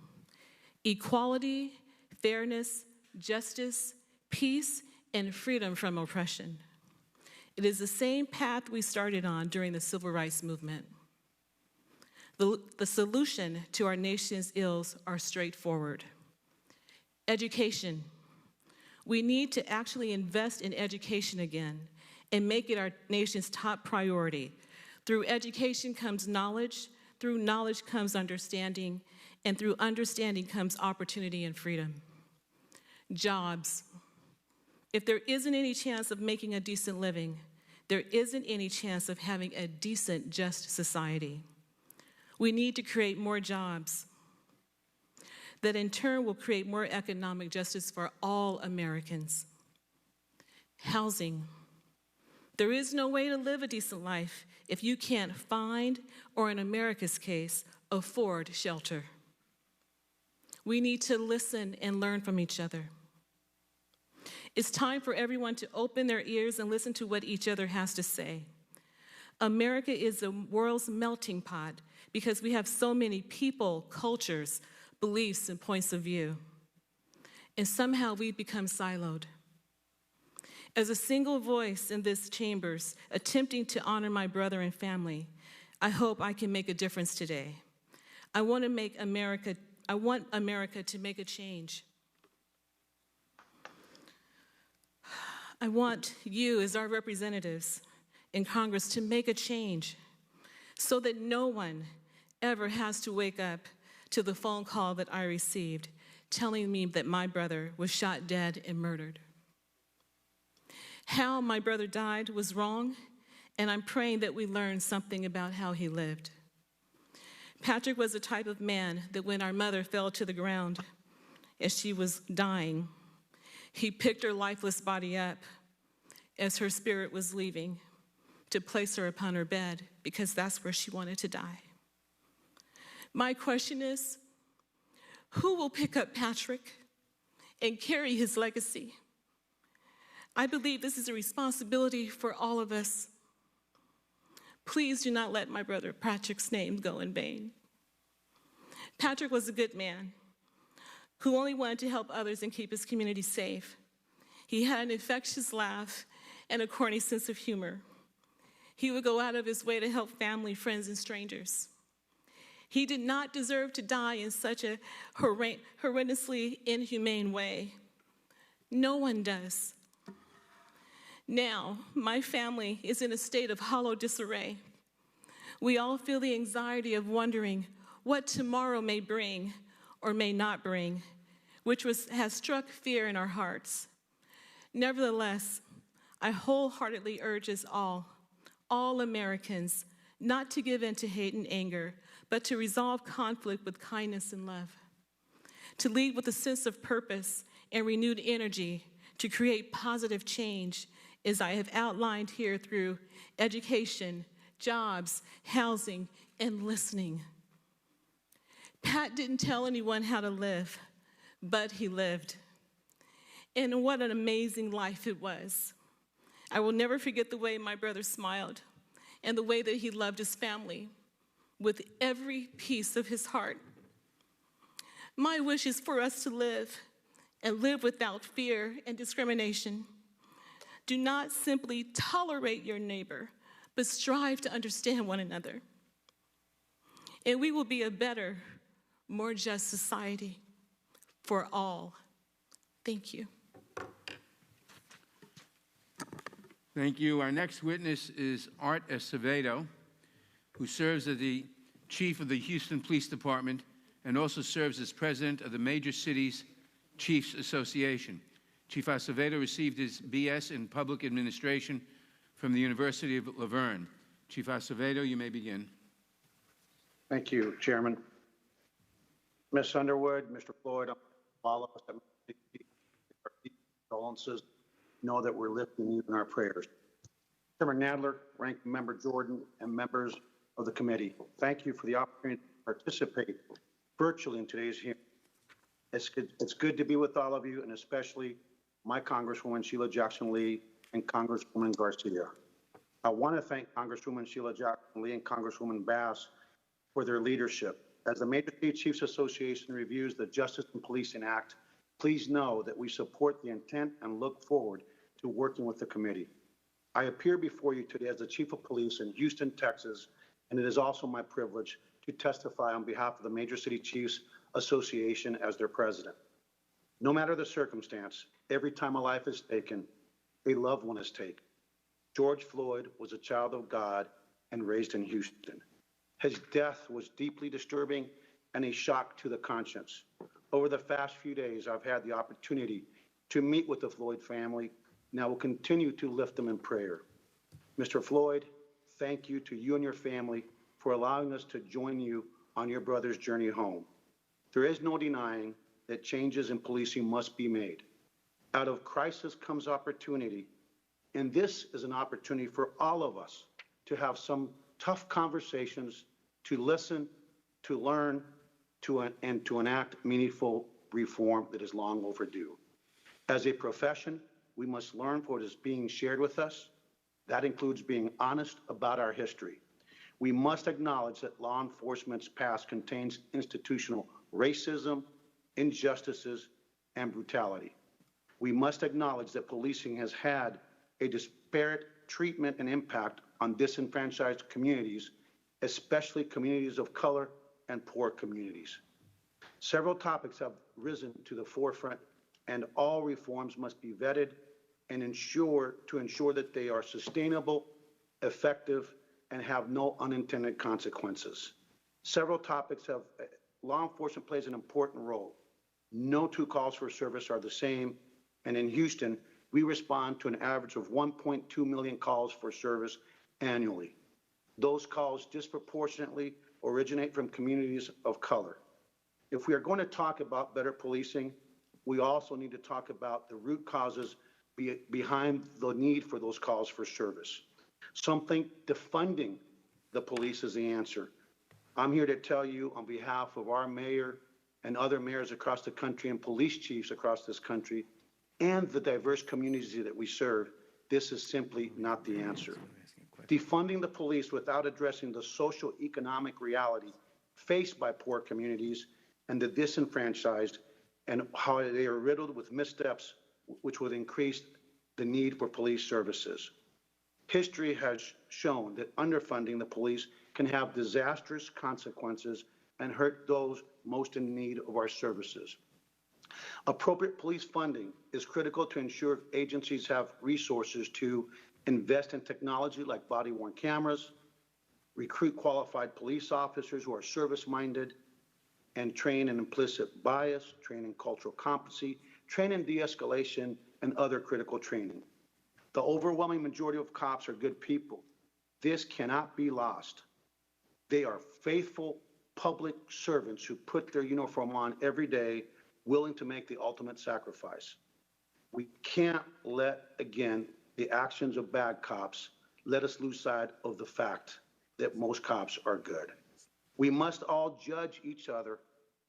equality, fairness, justice, peace, and freedom from oppression. It is the same path we started on during the Civil Rights Movement. The solution to our nation's ills are straightforward. Education. We need to actually invest in education again and make it our nation's top priority. Through education comes knowledge, through knowledge comes understanding, and through understanding comes opportunity and freedom. Jobs. If there isn't any chance of making a decent living, there isn't any chance of having a decent, just society. We need to create more jobs that in turn will create more economic justice for all Americans. Housing. There is no way to live a decent life if you can't find, or in America's case, afford shelter. We need to listen and learn from each other. It's time for everyone to open their ears and listen to what each other has to say. America is the world's melting pot because we have so many people, cultures, beliefs, and points of view. And somehow we've become siloed. As a single voice in this chambers, attempting to honor my brother and family, I hope I can make a difference today. I want America to make a change. I want you as our representatives in Congress to make a change so that no one ever has to wake up to the phone call that I received telling me that my brother was shot dead and murdered. How my brother died was wrong, and I'm praying that we learn something about how he lived. Patrick was the type of man that when our mother fell to the ground as she was dying, he picked her lifeless body up as her spirit was leaving to place her upon her bed because that's where she wanted to die. My question is, who will pick up Patrick and carry his legacy? I believe this is a responsibility for all of us. Please do not let my brother Patrick's name go in vain. Patrick was a good man who only wanted to help others and keep his community safe. He had an infectious laugh and a corny sense of humor. He would go out of his way to help family, friends, and strangers. He did not deserve to die in such a horrendously inhumane way. No one does. Now, my family is in a state of hollow disarray. We all feel the anxiety of wondering what tomorrow may bring or may not bring, which has struck fear in our hearts. Nevertheless, I wholeheartedly urge us all Americans, not to give in to hate and anger, but to resolve conflict with kindness and love, to lead with a sense of purpose and renewed energy to create positive change, as I have outlined here through education, jobs, housing, and listening. Pat didn't tell anyone how to live, but he lived. And what an amazing life it was. I will never forget the way my brother smiled and the way that he loved his family with every piece of his heart. My wish is for us to live and live without fear and discrimination. Do not simply tolerate your neighbor, but strive to understand one another. And we will be a better, more just society for all. Thank you. Thank you. Our next witness is Art Acevedo, who serves as the Chief of the Houston Police Department and also serves as President of the Major Cities Chiefs Association. Chief Acevedo received his BS in Public Administration from the University of La Verne. Chief Acevedo, you may begin. Thank you, Chairman. Ms. Underwood, Mr. Floyd, all of us at our condolences know that we're lifting you in our prayers. Chairman Nadler, Ranking Member Jordan, and members of the committee, thank you for the opportunity to participate virtually in today's hearing. It's good to be with all of you, and especially my Congresswoman Sheila Jackson Lee and Congresswoman Garcia. I want to thank Congresswoman Sheila Jackson Lee and Congresswoman Bass for their leadership. As the Major City Chiefs Association reviews the Justice and Policing Act, please know that we support the intent and look forward to working with the committee. I appear before you today as the Chief of Police in Houston, Texas, and it is also my privilege to testify on behalf of the Major City Chiefs Association as their president. No matter the circumstance, every time a life is taken, a loved one is taken. George Floyd was a child of God and raised in Houston. His death was deeply disturbing and a shock to the conscience. Over the past few days, I've had the opportunity to meet with the Floyd family, and I will continue to lift them in prayer. Mr. Floyd, thank you to you and your family for allowing us to join you on your brother's journey home. There is no denying that changes in policing must be made. Out of crisis comes opportunity, and this is an opportunity for all of us to have some tough conversations, to listen, to learn, and to enact meaningful reform that is long overdue. As a profession, we must learn from what is being shared with us. That includes being honest about our history. We must acknowledge that law enforcement's past contains institutional racism, injustices, and brutality. We must acknowledge that policing has had a disparate treatment and impact on disenfranchised communities, especially communities of color and poor communities. Several topics have risen to the forefront, and all reforms must be vetted and ensure that they are sustainable, effective, and have no unintended consequences. Several topics have, law enforcement plays an important role. No two calls for service are the same, and in Houston, we respond to an average of 1.2 million calls for service annually. Those calls disproportionately originate from communities of color. If we are going to talk about better policing, we also need to talk about the root causes behind the need for those calls for service. Some think defunding the police is the answer. I'm here to tell you on behalf of our mayor and other mayors across the country and police chiefs across this country and the diverse communities that we serve, this is simply not the answer. Defunding the police without addressing the social economic reality faced by poor communities and the disenfranchised and how they are riddled with missteps which would increase the need for police services. History has shown that underfunding the police can have disastrous consequences and hurt those most in need of our services. Appropriate police funding is critical to ensure agencies have resources to invest in technology like body-worn cameras, recruit qualified police officers who are service-minded, and train in implicit bias, train in cultural competency, train in de-escalation, and other critical training. The overwhelming majority of cops are good people. This cannot be lost. They are faithful public servants who put their uniform on every day, willing to make the ultimate sacrifice. We can't let, again, the actions of bad cops let us lose sight of the fact that most cops are good. We must all judge each other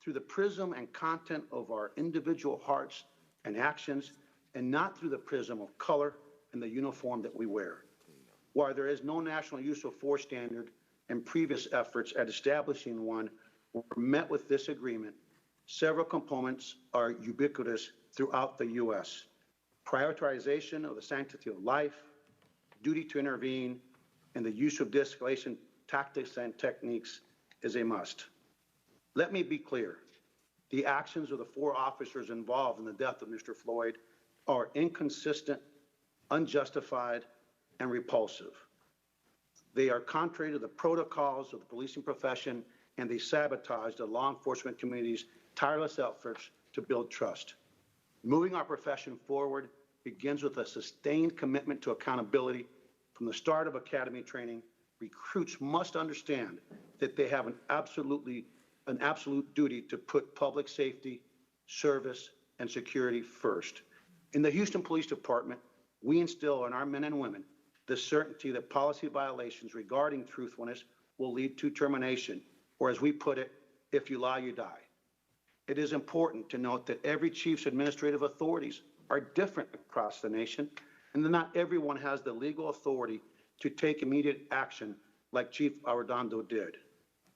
through the prism and content of our individual hearts and actions, and not through the prism of color and the uniform that we wear. While there is no national use of force standard and previous efforts at establishing one were met with disagreement, several components are ubiquitous throughout the U.S. Prioritization of the sanctity of life, duty to intervene, and the use of de-escalation tactics and techniques is a must. Let me be clear. The actions of the 4 officers involved in the death of Mr. Floyd are inconsistent, unjustified, and repulsive. They are contrary to the protocols of the policing profession, and they sabotage the law enforcement community's tireless efforts to build trust. Moving our profession forward begins with a sustained commitment to accountability. From the start of academy training, recruits must understand that they have an absolute duty to put public safety, service, and security first. In the Houston Police Department, we instill in our men and women the certainty that policy violations regarding truthfulness will lead to termination, or as we put it, if you lie, you die. It is important to note that every chief's administrative authorities are different across the nation, and that not everyone has the legal authority to take immediate action like Chief Arredondo did.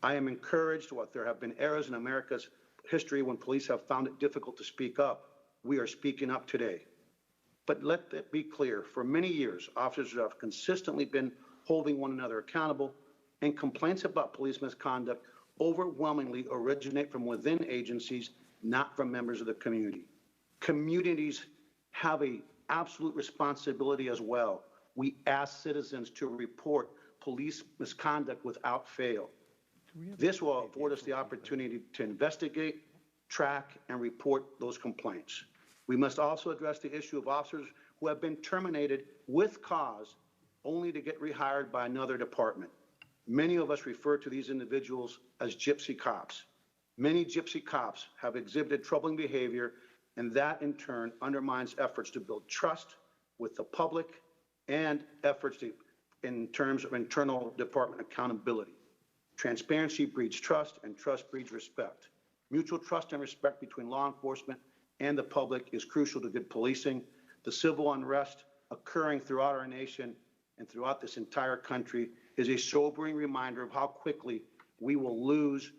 I am encouraged while there have been eras in America's history when police have found it difficult to speak up. We are speaking up today. But let that be clear, for many years, officers have consistently been holding one another accountable, and complaints about police misconduct overwhelmingly originate from within agencies, not from members of the community. Communities have an absolute responsibility as well. We ask citizens to report police misconduct without fail. This will afford us the opportunity to investigate, track, and report those complaints. We must also address the issue of officers who have been terminated with cause only to get rehired by another department. Many of us refer to these individuals as gypsy cops. Many gypsy cops have exhibited troubling behavior, and that in turn undermines efforts to build trust with the public and efforts in terms of internal department accountability. Transparency breeds trust, and trust breeds respect. Mutual trust and respect between law enforcement and the public is crucial to good policing. The civil unrest occurring throughout our nation and throughout this entire country is a sobering reminder of how quickly we will lose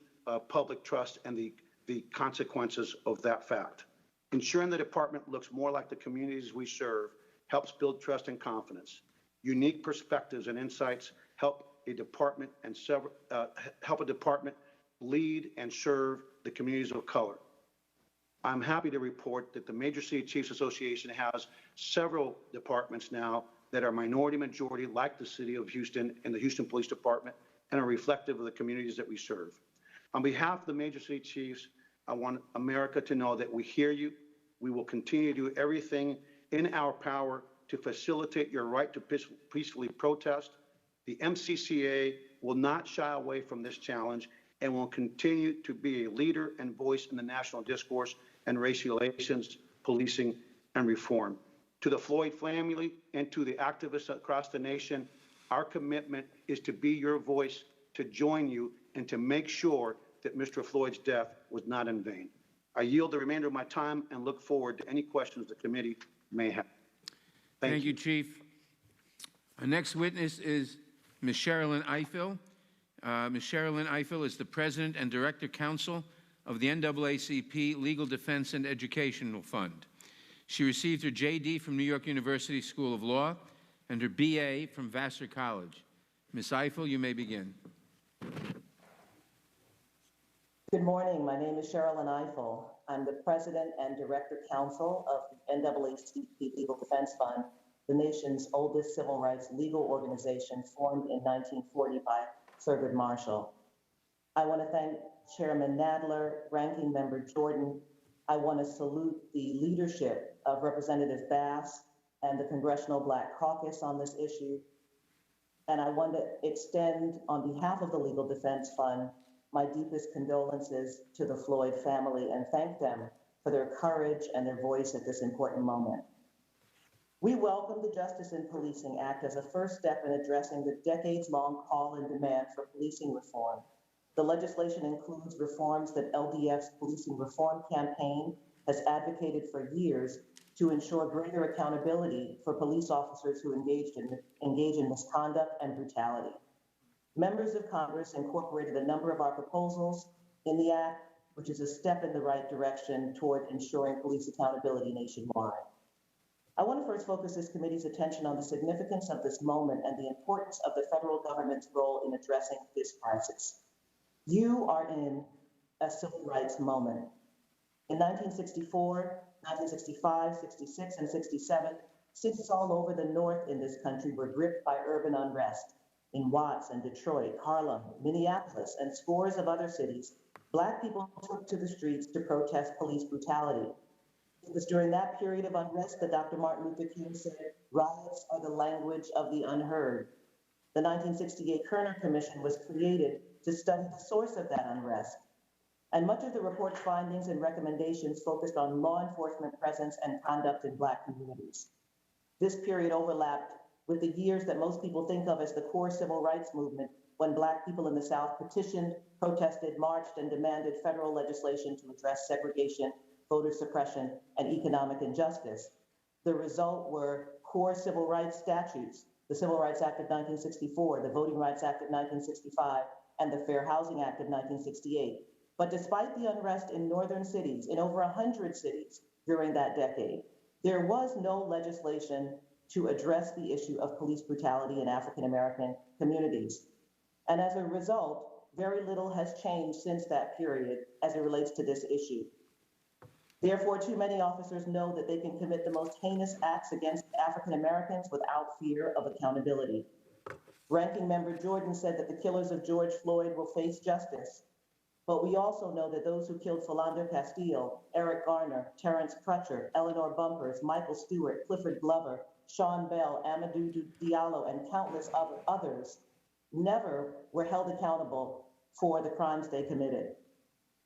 public trust and the consequences of that fact. Ensuring the department looks more like the communities we serve helps build trust and confidence. Unique perspectives and insights help a department lead and serve the communities of color. I'm happy to report that the Major City Chiefs Association has several departments now that are minority majority, like the City of Houston and the Houston Police Department, and are reflective of the communities that we serve. On behalf of the Major City Chiefs, I want America to know that we hear you. We will continue to do everything in our power to facilitate your right to peacefully protest. The MCCA will not shy away from this challenge and will continue to be a leader and voice in the national discourse and race relations, policing, and reform. To the Floyd family and to the activists across the nation, our commitment is to be your voice, to join you, and to make sure that Mr. Floyd's death was not in vain. I yield the remainder of my time and look forward to any questions the committee may have. Thank you, Chief. Our next witness is Ms. Sherilyn Ifill. Ms. Sherilyn Ifill is the President and Director Counsel of the NAACP Legal Defense and Educational Fund. She received her JD from New York University School of Law and her BA from Vassar College. Ms. Ifill, you may begin. Good morning. My name is Sherilyn Ifill. I'm the President and Director Counsel of the NAACP Legal Defense Fund, the nation's oldest civil rights legal organization formed in 1940 by Thurgood Marshall. I want to thank Chairman Nadler, Ranking Member Jordan. I want to salute the leadership of Representative Bass and the Congressional Black Caucus on this issue. And I want to extend, on behalf of the Legal Defense Fund, my deepest condolences to the Floyd family and thank them for their courage and their voice at this important moment. We welcome the Justice in Policing Act as a first step in addressing the decades-long call and demand for policing reform. The legislation includes reforms that LDF's Policing Reform Campaign has advocated for years to ensure greater accountability for police officers who engage in misconduct and brutality. Members of Congress incorporated a number of our proposals in the Act, which is a step in the right direction toward ensuring police accountability nationwide. I want to first focus this committee's attention on the significance of this moment and the importance of the federal government's role in addressing this crisis. You are in a civil rights moment. In 1964, 1965, 66, and 67, Cities all over the North in this country were gripped by urban unrest. In Watts and Detroit, Harlem, Minneapolis, and scores of other cities, Black people took to the streets to protest police brutality. It was during that period of unrest that Dr. Martin Luther King said, "Riots are the language of the unheard." The 1968 Kerner Commission was created to study the source of that unrest. And much of the report's findings and recommendations focused on law enforcement presence and conduct in Black communities. This period overlapped with the years that most people think of as the core civil rights movement, when Black people in the South petitioned, protested, marched, and demanded federal legislation to address segregation, voter suppression, and economic injustice. The result were core civil rights statutes, the Civil Rights Act of 1964, the Voting Rights Act of 1965, and the Fair Housing Act of 1968. But despite the unrest in northern cities, in over 100 cities during that decade, there was no legislation to address the issue of police brutality in African American communities. And as a result, very little has changed since that period as it relates to this issue. Therefore, too many officers know that they can commit the most heinous acts against African Americans without fear of accountability. Ranking Member Jordan said that the killers of George Floyd will face justice. But we also know that those who killed Philando Castile, Eric Garner, Terrence Crutcher, Eleanor Bumpers, Michael Stewart, Clifford Glover, Sean Bell, Amadou Diallo, and countless others never were held accountable for the crimes they committed.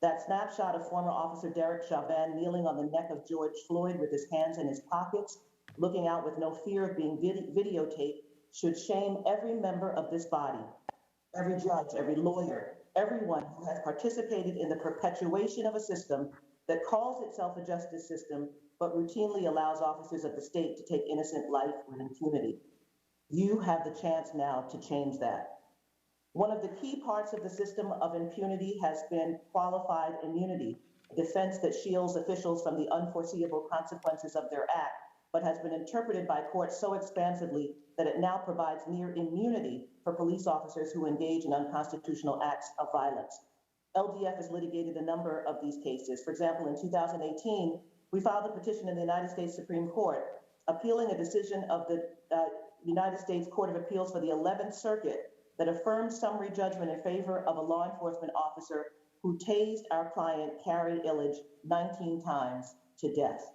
That snapshot of former Officer Derek Chauvin kneeling on the neck of George Floyd with his hands in his pockets, looking out with no fear of being videotaped, should shame every member of this body, every judge, every lawyer, everyone who has participated in the perpetuation of a system that calls itself a justice system, but routinely allows officers of the state to take innocent life with impunity. You have the chance now to change that. One of the key parts of the system of impunity has been qualified immunity, a defense that shields officials from the unforeseeable consequences of their act, but has been interpreted by courts so expansively that it now provides near immunity for police officers who engage in unconstitutional acts of violence. LDF has litigated a number of these cases. For example, in 2018, we filed a petition in the United States Supreme Court appealing a decision of the United States Court of Appeals for the 11th Circuit that affirmed summary judgment in favor of a law enforcement officer who tased our client, Carrie Illich, 19 times to death.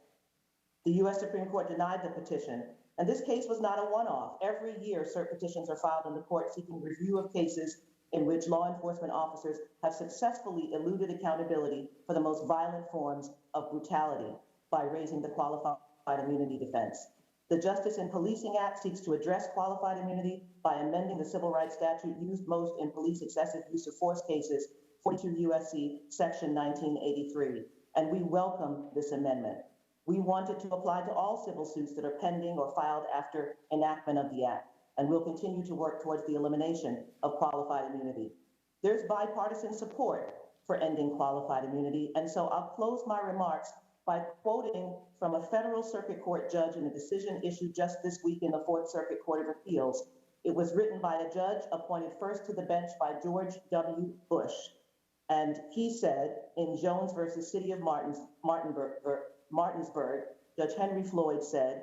The U.S. Supreme Court denied the petition, and this case was not a one-off. Every year, cert petitions are filed in the court seeking review of cases in which law enforcement officers have successfully eluded accountability for the most violent forms of brutality by raising the qualified immunity defense. The Justice in Policing Act seeks to address qualified immunity by amending the civil rights statute used most in police excessive use of force cases, 42 U.S.C. Section 1983, and we welcome this amendment. We want it to apply to all civil suits that are pending or filed after enactment of the act, and we'll continue to work towards the elimination of qualified immunity. There's bipartisan support for ending qualified immunity, and so I'll close my remarks by quoting from a federal circuit court judge in a decision issued just this week in the Fourth Circuit Court of Appeals. It was written by a judge appointed first to the bench by George W. Bush. And he said in Jones versus City of Martinsburg, Judge Henry Floyd said,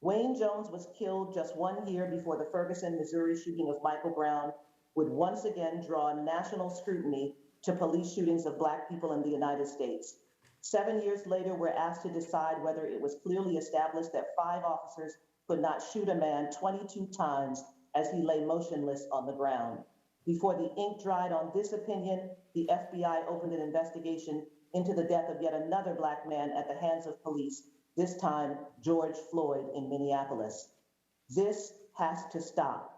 Wayne Jones was killed just 1 year before the Ferguson, Missouri shooting of Michael Brown would once again draw national scrutiny to police shootings of Black people in the United States. 7 years later, we're asked to decide whether it was clearly established that 5 officers could not shoot a man 22 times as he lay motionless on the ground. Before the ink dried on this opinion, the FBI opened an investigation into the death of yet another Black man at the hands of police, this time George Floyd in Minneapolis. This has to stop.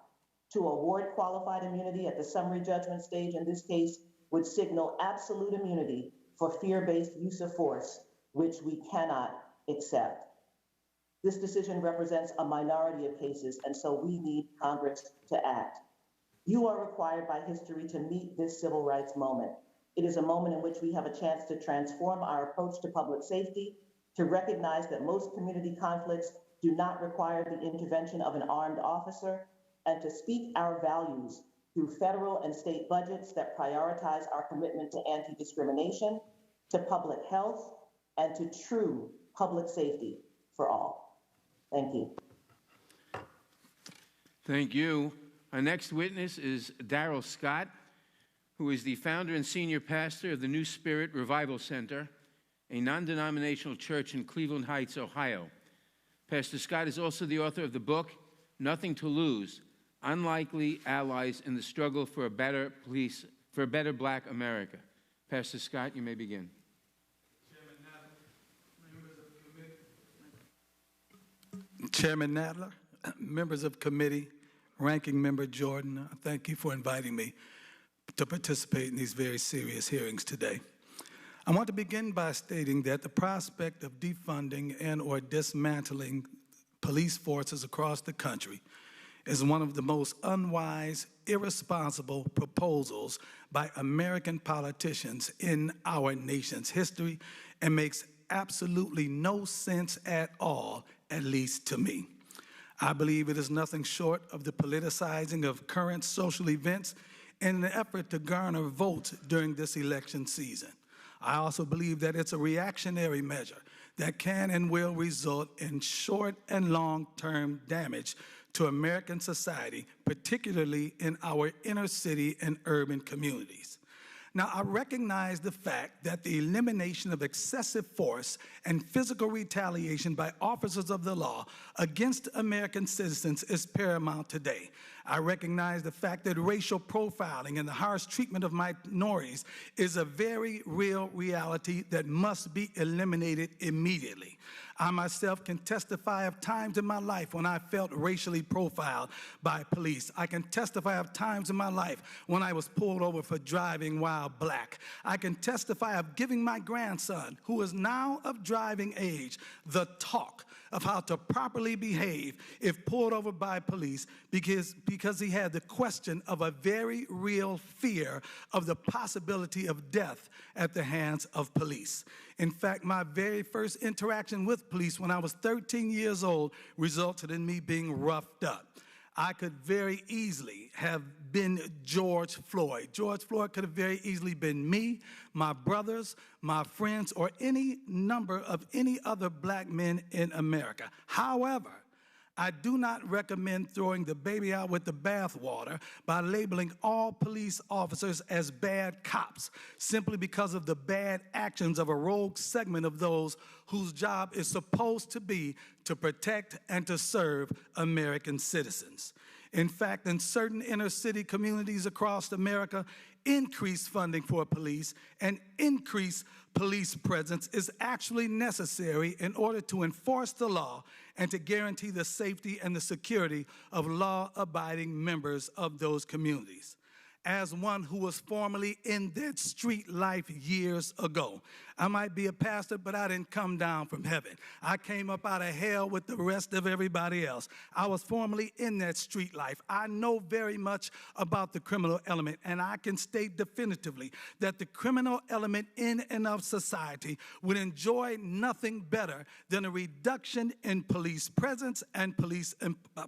To award qualified immunity at the summary judgment stage in this case would signal absolute immunity for fear-based use of force, which we cannot accept. This decision represents a minority of cases, and so we need Congress to act. You are required by history to meet this civil rights moment. It is a moment in which we have a chance to transform our approach to public safety, to recognize that most community conflicts do not require the intervention of an armed officer, and to speak our values through federal and state budgets that prioritize our commitment to anti-discrimination, to public health, and to true public safety for all. Thank you. Thank you. Our next witness is Darrell Scott, who is the founder and senior pastor of the New Spirit Revival Center, a non-denominational church in Cleveland Heights, Ohio. Pastor Scott is also the author of the book, Nothing to Lose, Unlikely Allies in the Struggle for a Better Black America. Pastor Scott, you may begin. Chairman Nadler, members of committee, Ranking Member Jordan, thank you for inviting me to participate in these very serious hearings today. I want to begin by stating that the prospect of defunding and or dismantling police forces across the country is one of the most unwise, irresponsible proposals by American politicians in our nation's history and makes absolutely no sense at all, at least to me. I believe it is nothing short of the politicizing of current social events in an effort to garner votes during this election season. I also believe that it's a reactionary measure that can and will result in short and long-term damage to American society, particularly in our inner city and urban communities. Now, I recognize the fact that the elimination of excessive force and physical retaliation by officers of the law against American citizens is paramount today. I recognize the fact that racial profiling and the harsh treatment of minorities is a very real reality that must be eliminated immediately. I myself can testify of times in my life when I felt racially profiled by police. I can testify of times in my life when I was pulled over for driving while black. I can testify of giving my grandson, who is now of driving age, the talk of how to properly behave if pulled over by police because he had the question of a very real fear of the possibility of death at the hands of police. In fact, my very first interaction with police when I was 13 years old resulted in me being roughed up. I could very easily have been George Floyd. George Floyd could have very easily been me, my brothers, my friends, or any number of any other black men in America. However, I do not recommend throwing the baby out with the bathwater by labeling all police officers as bad cops simply because of the bad actions of a rogue segment of those whose job is supposed to be to protect and to serve American citizens. In fact, in certain inner city communities across America, increased funding for police and increased police presence is actually necessary in order to enforce the law and to guarantee the safety and the security of law-abiding members of those communities. As one who was formerly in that street life years ago, I might be a pastor, but I didn't come down from heaven. I came up out of hell with the rest of everybody else. I was formerly in that street life. I know very much about the criminal element, and I can state definitively that the criminal element in and of society would enjoy nothing better than a reduction in police presence and police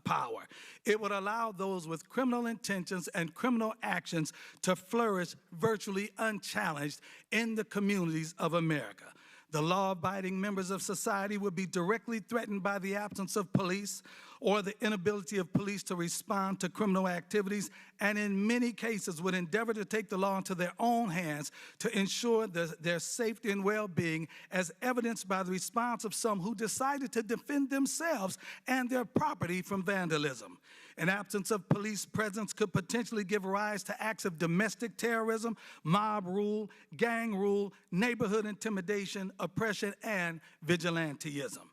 power. It would allow those with criminal intentions and criminal actions to flourish virtually unchallenged in the communities of America. The law-abiding members of society would be directly threatened by the absence of police or the inability of police to respond to criminal activities, and in many cases would endeavor to take the law into their own hands to ensure their safety and well-being, as evidenced by the response of some who decided to defend themselves and their property from vandalism. An absence of police presence could potentially give rise to acts of domestic terrorism, mob rule, gang rule, neighborhood intimidation, oppression, and vigilantism.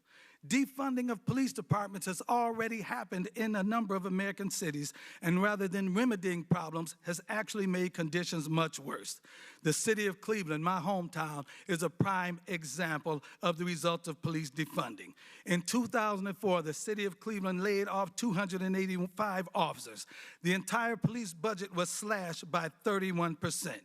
Defunding of police departments has already happened in a number of American cities, and rather than remedying problems, has actually made conditions much worse. The city of Cleveland, my hometown, is a prime example of the results of police defunding. In 2004, the city of Cleveland laid off 285 officers. The entire police budget was slashed by 31%.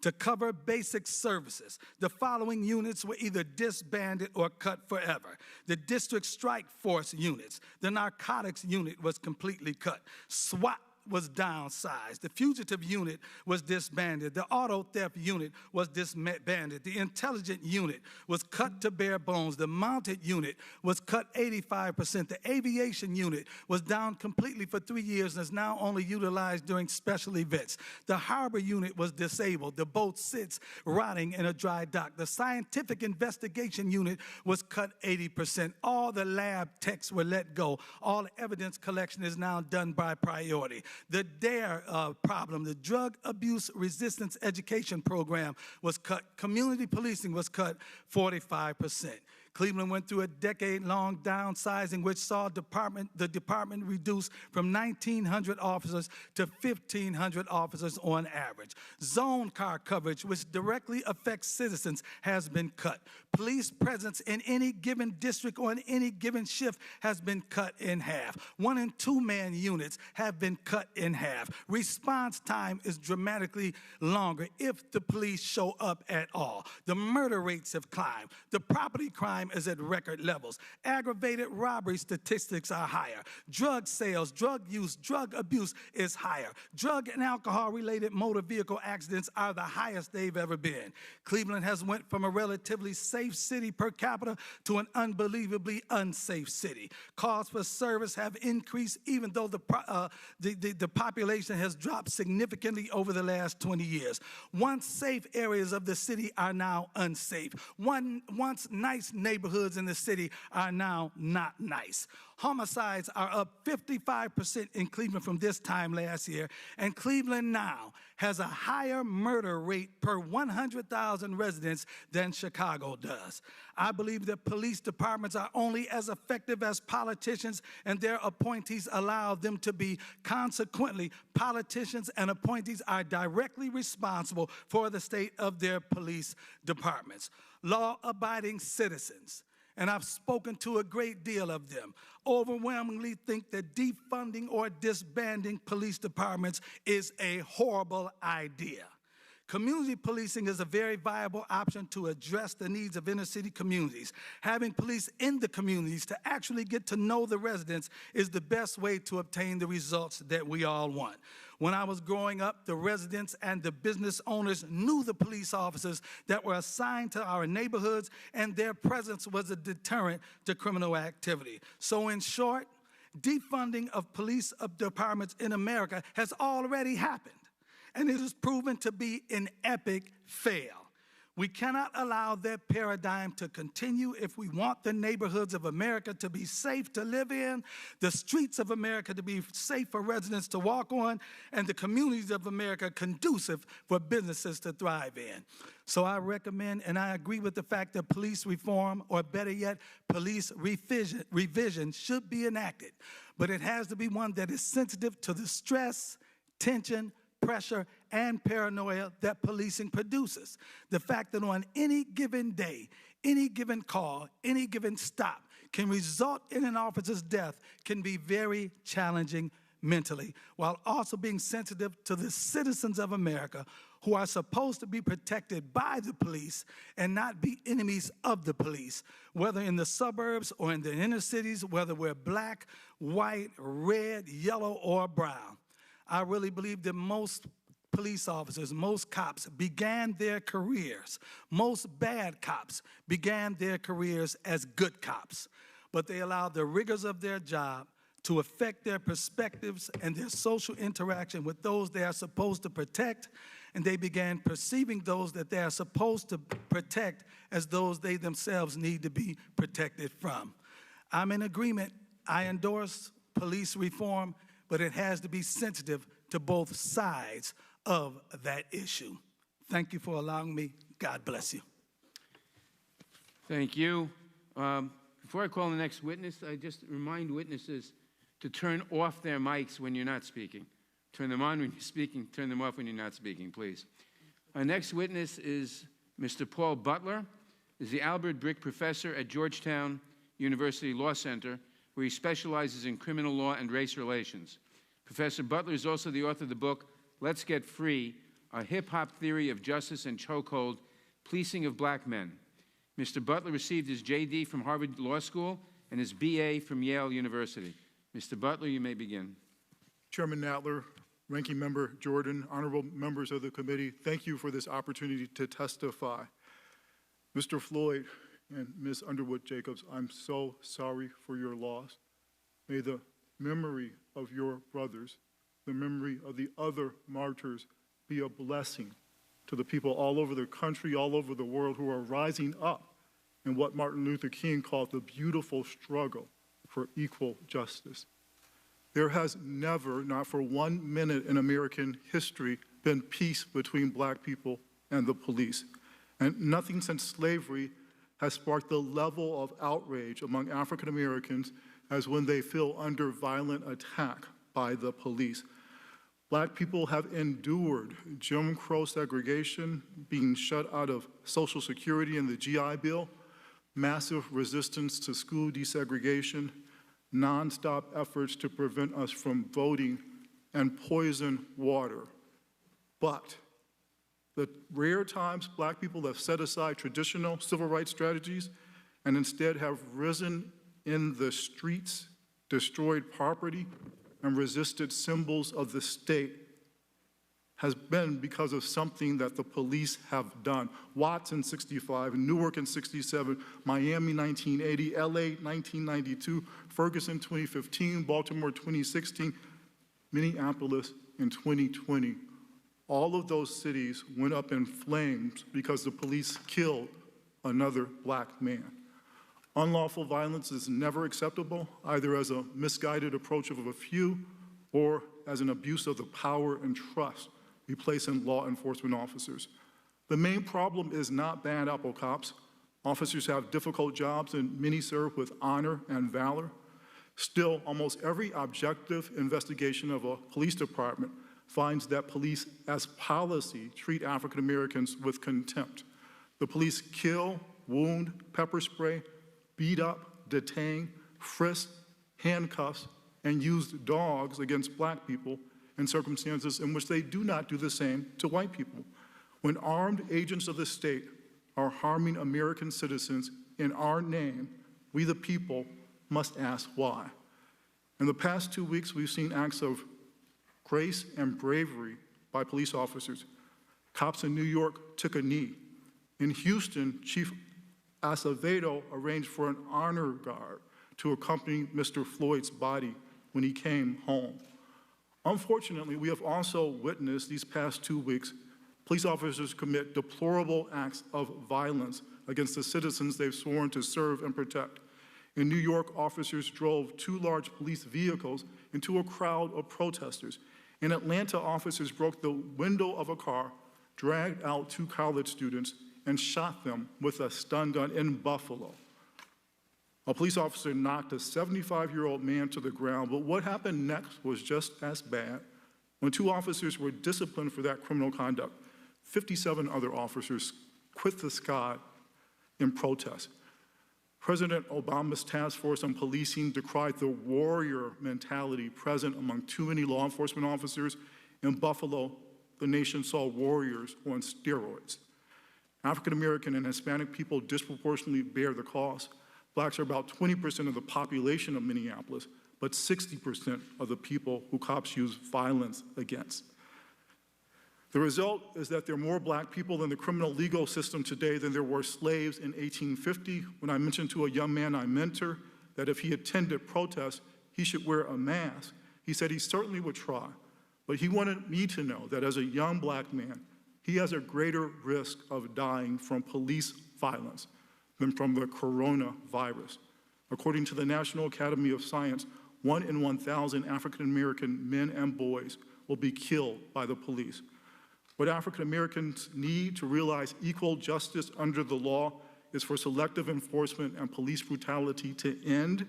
To cover basic services, the following units were either disbanded or cut forever. The district strike force units, the narcotics unit was completely cut. SWAT was downsized. The fugitive unit was disbanded. The auto theft unit was disbanded. The intelligence unit was cut to bare bones. The mounted unit was cut 85%. The aviation unit was down completely for 3 years and is now only utilized during special events. The harbor unit was disabled. The boat sits rotting in a dry dock. The scientific investigation unit was cut 80%. All the lab techs were let go. All the evidence collection is now done by priority. The DARE problem, the Drug Abuse Resistance Education Program, was cut. Community policing was cut 45%. Cleveland went through a decade-long downsizing, which saw the department reduced from 1,900 officers to 1,500 officers on average. Zone car coverage, which directly affects citizens, has been cut. Police presence in any given district or in any given shift has been cut in half. 1- and 2-man units have been cut in half. Response time is dramatically longer if the police show up at all. The murder rates have climbed. The property crime is at record levels. Aggravated robbery statistics are higher. Drug sales, drug use, drug abuse is higher. Drug and alcohol-related motor vehicle accidents are the highest they've ever been. Cleveland has went from a relatively safe city per capita to an unbelievably unsafe city. Calls for service have increased even though the population has dropped significantly over the last 20 years. Once safe areas of the city are now unsafe. Once nice neighborhoods in the city are now not nice. Homicides are up 55% in Cleveland from this time last year, and Cleveland now has a higher murder rate per 100,000 residents than Chicago does. I believe that police departments are only as effective as politicians and their appointees allow them to be. Consequently, politicians and appointees are directly responsible for the state of their police departments. Law-abiding citizens, and I've spoken to a great deal of them, overwhelmingly think that defunding or disbanding police departments is a horrible idea. Community policing is a very viable option to address the needs of inner-city communities. Having police in the communities to actually get to know the residents is the best way to obtain the results that we all want. When I was growing up, the residents and the business owners knew the police officers that were assigned to our neighborhoods, and their presence was a deterrent to criminal activity. So in short, defunding of police departments in America has already happened, and it has proven to be an epic fail. We cannot allow that paradigm to continue if we want the neighborhoods of America to be safe to live in, the streets of America to be safe for residents to walk on, and the communities of America conducive for businesses to thrive in. So I recommend and I agree with the fact that police reform, or better yet, police revision should be enacted. But it has to be one that is sensitive to the stress, tension, pressure, and paranoia that policing produces. The fact that on any given day, any given call, any given stop can result in an officer's death can be very challenging mentally, while also being sensitive to the citizens of America who are supposed to be protected by the police and not be enemies of the police, whether in the suburbs or in the inner cities, whether we're black, white, red, yellow, or brown. I really believe that most police officers, most cops began their careers, most bad cops began their careers as good cops, but they allowed the rigors of their job to affect their perspectives and their social interaction with those they are supposed to protect, and they began perceiving those that they are supposed to protect as those they themselves need to be protected from. I'm in agreement. I endorse police reform, but it has to be sensitive to both sides of that issue. Thank you for allowing me. God bless you. Thank you. Before I call the next witness, I just remind witnesses to turn off their mics when you're not speaking. Turn them on when you're speaking, turn them off when you're not speaking, please. Our next witness is Mr. Paul Butler. He's the Albert Brick Professor at Georgetown University Law Center, where he specializes in criminal law and race relations. Professor Butler is also the author of the book, Let's Get Free, A Hip-Hop Theory of Justice and Chokehold, Policing of Black Men. Mr. Butler received his J.D. from Harvard Law School and his B.A. from Yale University. Mr. Butler, you may begin. Chairman Natler, Ranking Member Jordan, honorable members of the committee, thank you for this opportunity to testify. Mr. Floyd and Ms. Underwood Jacobs, I'm so sorry for your loss. May the memory of your brothers, the memory of the other martyrs, be a blessing to the people all over the country, all over the world who are rising up in what Martin Luther King called the beautiful struggle for equal justice. There has never, not for 1 minute in American history, been peace between black people and the police. And nothing since slavery has sparked the level of outrage among African Americans as when they feel under violent attack by the police. Black people have endured Jim Crow segregation, being shut out of Social Security and the GI Bill, massive resistance to school desegregation, nonstop efforts to prevent us from voting, and poison water. But the rare times black people have set aside traditional civil rights strategies and instead have risen in the streets, destroyed property, and resisted symbols of the state has been because of something that the police have done. Watts in 65, Newark in 67, Miami 1980, LA 1992, Ferguson 2015, Baltimore 2016, Minneapolis in 2020. All of those cities went up in flames because the police killed another black man. Unlawful violence is never acceptable, either as a misguided approach of a few or as an abuse of the power and trust we place in law enforcement officers. The main problem is not bad apple cops. Officers have difficult jobs and many serve with honor and valor. Still, almost every objective investigation of a police department finds that police, as policy, treat African Americans with contempt. The police kill, wound, pepper spray, beat up, detain, frisk, handcuffs, and use dogs against black people in circumstances in which they do not do the same to white people. When armed agents of the state are harming American citizens in our name, we the people must ask why. In the past 2 weeks, we've seen acts of grace and bravery by police officers. Cops in New York took a knee. In Houston, Chief Acevedo arranged for an honor guard to accompany Mr. Floyd's body when he came home. Unfortunately, we have also witnessed these past 2 weeks police officers commit deplorable acts of violence against the citizens they've sworn to serve and protect. In New York, officers drove 2 large police vehicles into a crowd of protesters. In Atlanta, officers broke the window of a car, dragged out 2 college students, and shot them with a stun gun in Buffalo. A police officer knocked a 75-year-old man to the ground, but what happened next was just as bad. When 2 officers were disciplined for that criminal conduct, 57 other officers quit the squad in protest. President Obama's task force on policing decried the warrior mentality present among too many law enforcement officers. In Buffalo, the nation saw warriors on steroids. African American and Hispanic people disproportionately bear the cost. Blacks are about 20% of the population of Minneapolis, but 60% of the people who cops use violence against. The result is that there are more black people in the criminal legal system today than there were slaves in 1850. When I mentioned to a young man I mentor that if he attended protests, he should wear a mask, he said he certainly would try. But he wanted me to know that as a young black man, he has a greater risk of dying from police violence than from the coronavirus. According to the National Academy of Science, 1 in 1,000 African American men and boys will be killed by the police. What African Americans need to realize equal justice under the law is for selective enforcement and police brutality to end.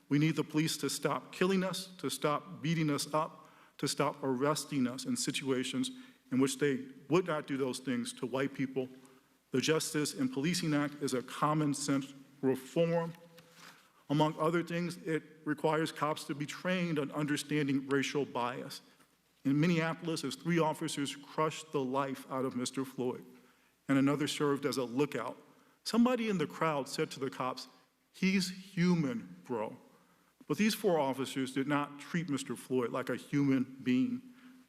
We need the police to stop killing us, to stop beating us up, to stop arresting us in situations in which they would not do those things to white people. The Justice in Policing Act is a common sense reform. Among other things, it requires cops to be trained on understanding racial bias. In Minneapolis, as 3 officers crushed the life out of Mr. Floyd, and another served as a lookout, somebody in the crowd said to the cops, "He's human, bro." But these 4 officers did not treat Mr. Floyd like a human being.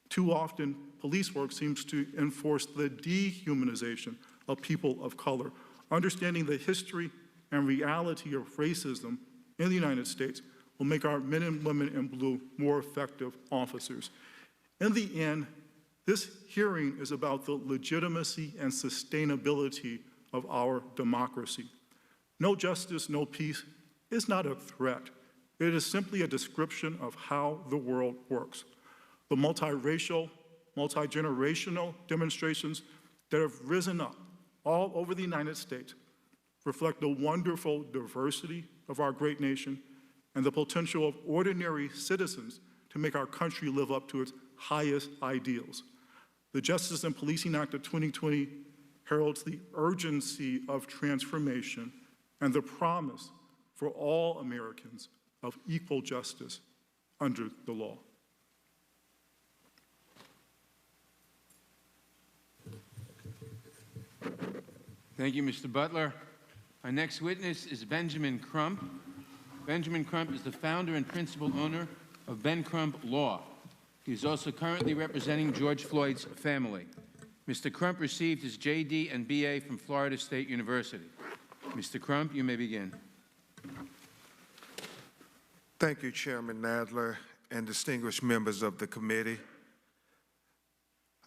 Too often, police work seems to enforce the dehumanization of people of color. Understanding the history and reality of racism in the United States will make our men and women in blue more effective officers. In the end, this hearing is about the legitimacy and sustainability of our democracy. No justice, no peace is not a threat. It is simply a description of how the world works. The multiracial, multi-generational demonstrations that have risen up all over the United States reflect the wonderful diversity of our great nation and the potential of ordinary citizens to make our country live up to its highest ideals. The Justice and Policing Act of 2020 heralds the urgency of transformation and the promise for all Americans of equal justice under the law. Thank you, Mr. Butler. Our next witness is Benjamin Crump. Benjamin Crump is the founder and principal owner of Ben Crump Law. He is also currently representing George Floyd's family. Mr. Crump received his JD and BA from Florida State University. Mr. Crump, you may begin. Thank you, Chairman Nadler and distinguished members of the committee.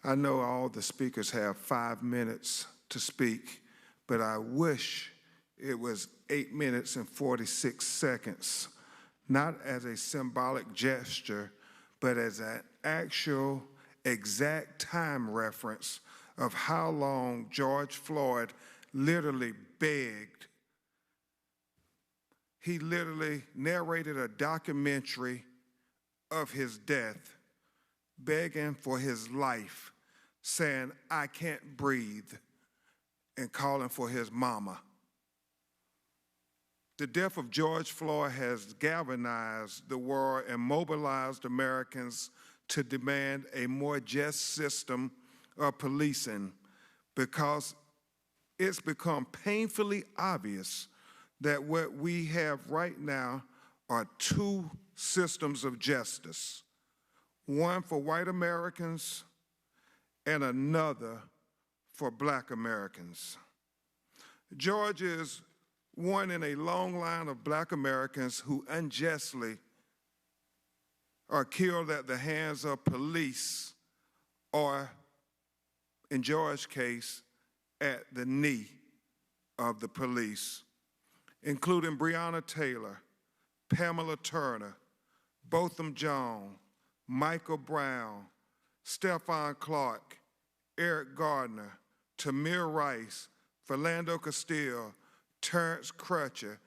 I know all the speakers have 5 minutes to speak, but I wish it was 8 minutes and 46 seconds, not as a symbolic gesture, but as an actual exact time reference of how long George Floyd literally begged. He literally narrated a documentary of his death, begging for his life, saying, "I can't breathe," and calling for his mama. The death of George Floyd has galvanized the world and mobilized Americans to demand a more just system of policing, because it's become painfully obvious that what we have right now are 2 systems of justice, one for white Americans and another for Black Americans. George is one in a long line of Black Americans who unjustly are killed at the hands of police, or, in George's case, at the knee of the police, including Breonna Taylor, Pamela Turner, Botham Jean, Michael Brown, Stephon Clark, Eric Gardner, Tamir Rice, Philando Castile, Terrence Crutcher,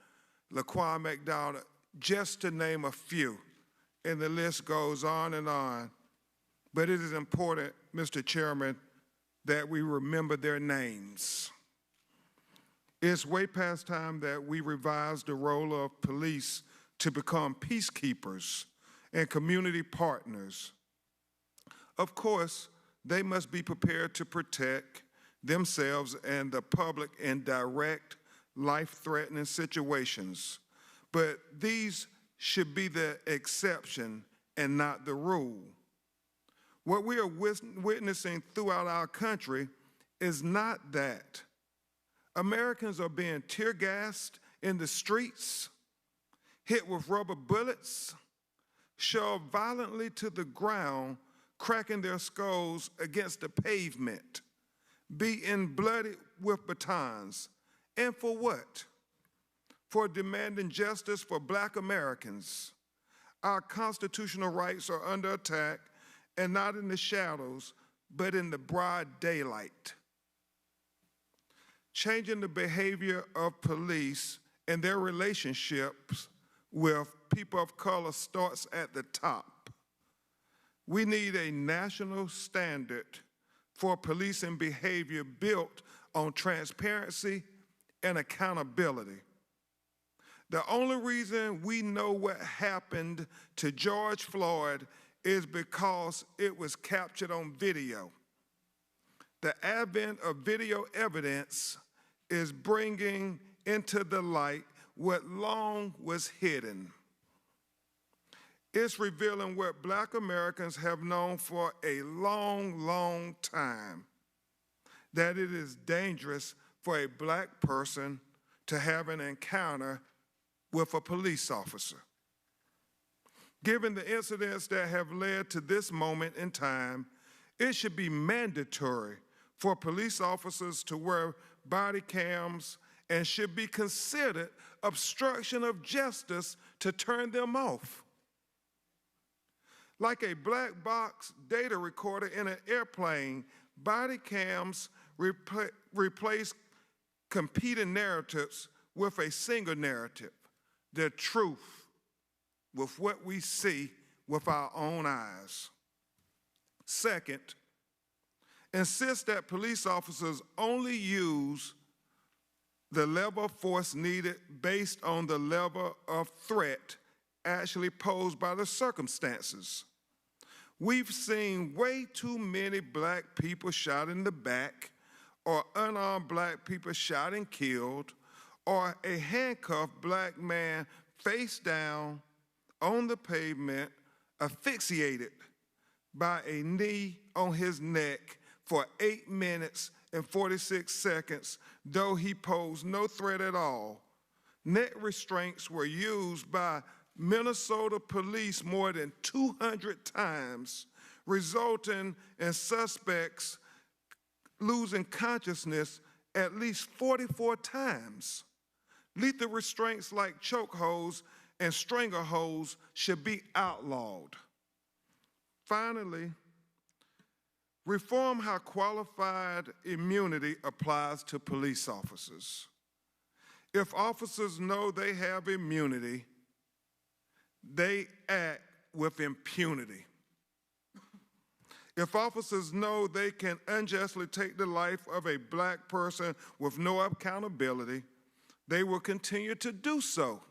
Laquan McDonald, just to name a few, and the list goes on and on. But it is important, Mr. Chairman, that we remember their names. It's way past time that we revise the role of police to become peacekeepers and community partners. Of course, they must be prepared to protect themselves and the public in direct, life-threatening situations. But these should be the exception and not the rule. What we are witnessing throughout our country is not that. Americans are being tear-gassed in the streets, hit with rubber bullets, shoved violently to the ground, cracking their skulls against the pavement, beaten bloody with batons. And for what? For demanding justice for Black Americans. Our constitutional rights are under attack, and not in the shadows, but in the broad daylight. Changing the behavior of police and their relationships with people of color starts at the top. We need a national standard for policing behavior built on transparency and accountability. The only reason we know what happened to George Floyd is because it was captured on video. The advent of video evidence is bringing into the light what long was hidden. It's revealing what Black Americans have known for a long, long time, that it is dangerous for a Black person to have an encounter with a police officer. Given the incidents that have led to this moment in time, it should be mandatory for police officers to wear body cams and should be considered obstruction of justice to turn them off. Like a black box data recorder in an airplane, body cams replace competing narratives with a single narrative, the truth, with what we see with our own eyes. Second, insist that police officers only use the level of force needed based on the level of threat actually posed by the circumstances. We've seen way too many Black people shot in the back, or unarmed Black people shot and killed, or a handcuffed Black man face down on the pavement, asphyxiated by a knee on his neck for 8 minutes and 46 seconds, though he posed no threat at all. Neck restraints were used by Minnesota police more than 200 times, resulting in suspects losing consciousness at least 44 times. Lethal restraints like chokeholds and strangleholds should be outlawed. Finally, reform how qualified immunity applies to police officers. If officers know they have immunity, they act with impunity. If officers know they can unjustly take the life of a Black person with no accountability, they will continue to do so.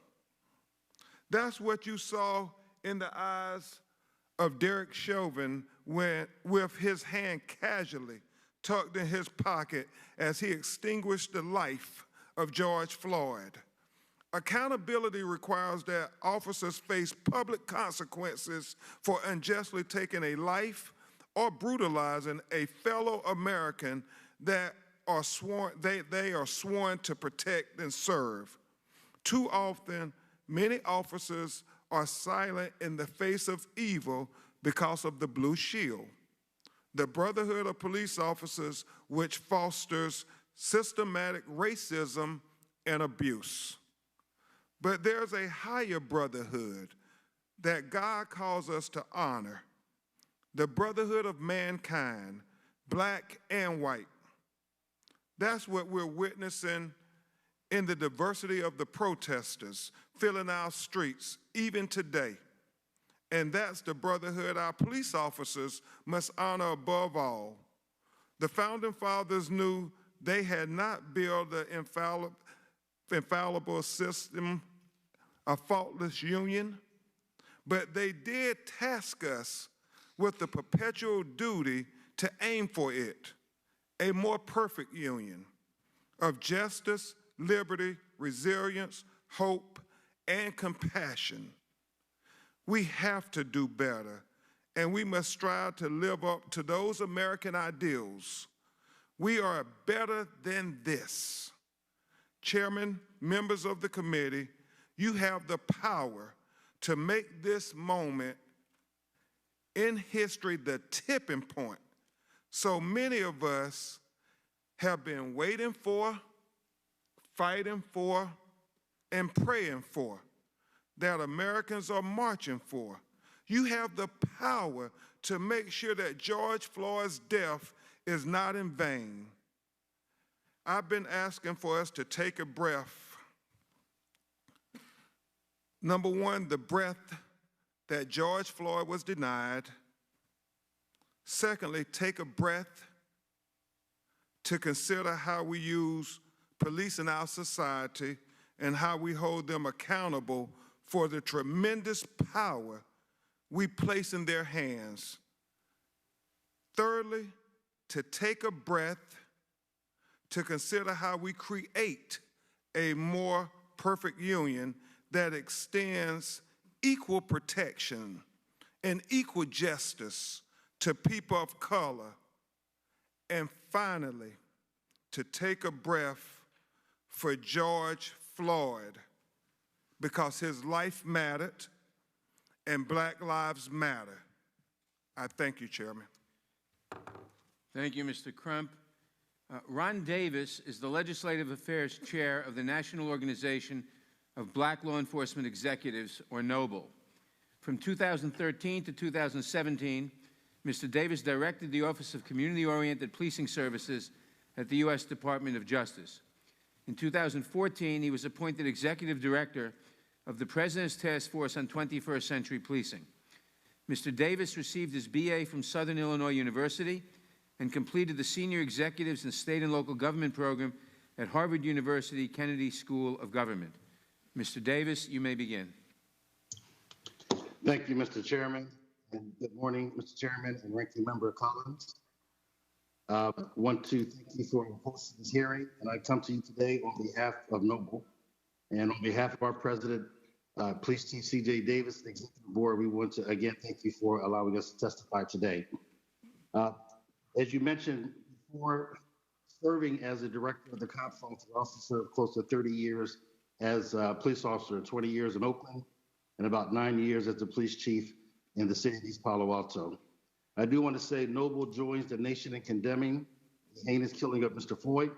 That's what you saw in the eyes of Derek Chauvin with his hand casually tucked in his pocket as he extinguished the life of George Floyd. Accountability requires that officers face public consequences for unjustly taking a life or brutalizing a fellow American that they are sworn to protect and serve. Too often, many officers are silent in the face of evil because of the blue shield, the Brotherhood of Police Officers, which fosters systematic racism and abuse. But there's a higher brotherhood that God calls us to honor, the brotherhood of mankind, Black and white. That's what we're witnessing in the diversity of the protesters filling our streets, even today. And that's the brotherhood our police officers must honor above all. The Founding Fathers knew they had not built the infallible system, a faultless union, but they did task us with the perpetual duty to aim for it, a more perfect union of justice, liberty, resilience, hope, and compassion. We have to do better, and we must strive to live up to those American ideals. We are better than this. Chairman, members of the committee, you have the power to make this moment in history the tipping point so many of us have been waiting for, fighting for, and praying for, that Americans are marching for. You have the power to make sure that George Floyd's death is not in vain. I've been asking for us to take a breath. Number one, the breath that George Floyd was denied. Secondly, take a breath to consider how we use police in our society and how we hold them accountable for the tremendous power we place in their hands. Thirdly, to take a breath to consider how we create a more perfect union that extends equal protection and equal justice to people of color, and finally, to take a breath for George Floyd, because his life mattered and Black Lives Matter. I thank you, Chairman. Thank you, Mr. Crump. Ron Davis is the Legislative Affairs Chair of the National Organization of Black Law Enforcement Executives, or NOBLE. From 2013 to 2017, Mr. Davis directed the Office of Community-Oriented Policing Services at the U.S. Department of Justice. In 2014, he was appointed Executive Director of the President's Task Force on 21st Century Policing. Mr. Davis received his BA from Southern Illinois University and completed the Senior Executives in State and Local Government program at Harvard University Kennedy School of Government. Mr. Davis, you may begin. Thank you, Mr. Chairman, and good morning, Mr. Chairman and Ranking Member Collins. I want to thank you for hosting this hearing, and I come to you today on behalf of Noble and on behalf of our President, Police Chief C.J. Davis, the Executive Board. We want to again thank you for allowing us to testify today. As you mentioned before, serving as a director of the cops office, I also served close to 30 years as a police officer, 20 years in Oakland, and about 9 years as the police chief in the city of East Palo Alto. I do want to say Noble joins the nation in condemning the heinous killing of Mr. Floyd,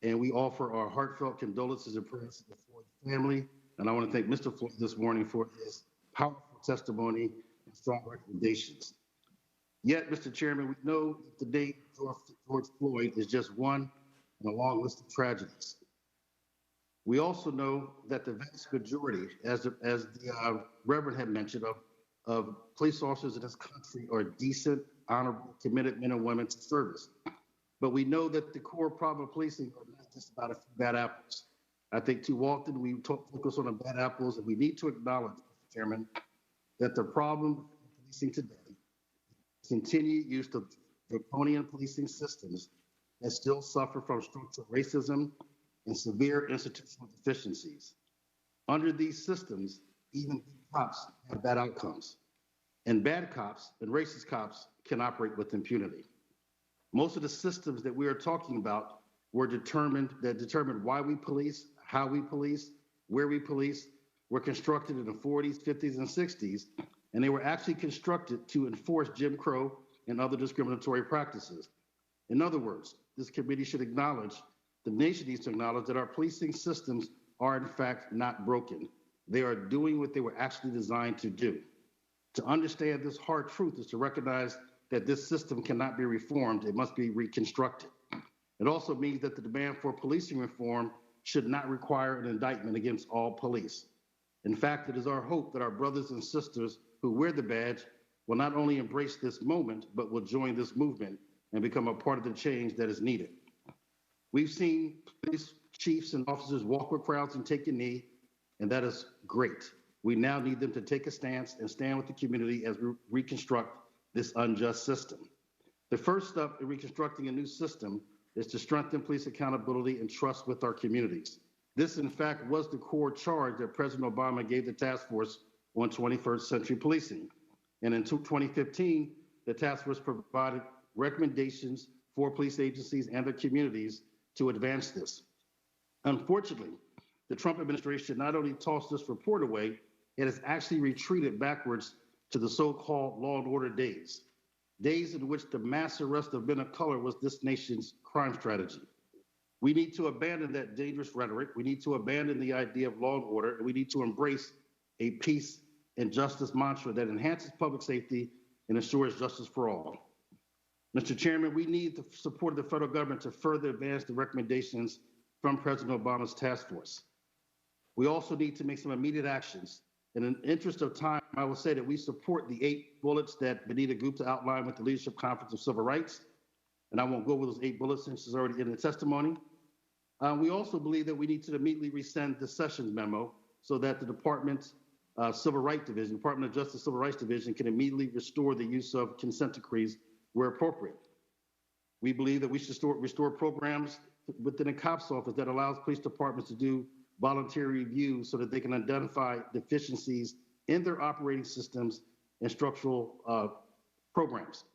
and we offer our heartfelt condolences and prayers to the Floyd family. And I want to thank Mr. Floyd this morning for his powerful testimony and strong recommendations. Yet, Mr. Chairman, we know that the date of George Floyd is just one in a long list of tragedies. We also know that the vast majority, as the Reverend had mentioned, of police officers in this country are decent, honorable, committed men and women to service. But we know that the core problem of policing are not just about a few bad apples. I think too often we focus on the bad apples, and we need to acknowledge, Mr. Chairman, that the problem of policing today is continued use of draconian policing systems that still suffer from structural racism and severe institutional deficiencies. Under these systems, even good cops have bad outcomes, and bad cops and racist cops can operate with impunity. Most of the systems that we are talking about were determined why we police, how we police, where we police, were constructed in the 40s, 50s, and 60s, and they were actually constructed to enforce Jim Crow and other discriminatory practices. In other words, this committee should acknowledge, the nation needs to acknowledge that our policing systems are in fact not broken. They are doing what they were actually designed to do. To understand this hard truth is to recognize that this system cannot be reformed, it must be reconstructed. It also means that the demand for policing reform should not require an indictment against all police. In fact, it is our hope that our brothers and sisters who wear the badge will not only embrace this moment, but will join this movement and become a part of the change that is needed. We've seen police chiefs and officers walk with crowds and take a knee, and that is great. We now need them to take a stance and stand with the community as we reconstruct this unjust system. The first step in reconstructing a new system is to strengthen police accountability and trust with our communities. This, in fact, was the core charge that President Obama gave the task force on 21st century policing. And in 2015, the task force provided recommendations for police agencies and their communities to advance this. Unfortunately, the Trump administration not only tossed this report away, it has actually retreated backwards to the so-called law and order days in which the mass arrest of men of color was this nation's crime strategy. We need to abandon that dangerous rhetoric. We need to abandon the idea of law and order, and we need to embrace a peace and justice mantra that enhances public safety and ensures justice for all. Mr. Chairman, we need the support of the federal government to further advance the recommendations from President Obama's task force. We also need to make some immediate actions. In the interest of time, I will say that we support the 8 bullets that Benita Gupta outlined with the Leadership Conference of Civil Rights, and I won't go over those 8 bullets since it's already in the testimony. We also believe that we need to immediately rescind the Sessions memo so that the Department's Civil Rights Division, Department of Justice Civil Rights Division, can immediately restore the use of consent decrees where appropriate. We believe that we should restore programs within the COPS office that allows police departments to do voluntary reviews so that they can identify deficiencies in their operating systems and structural programs.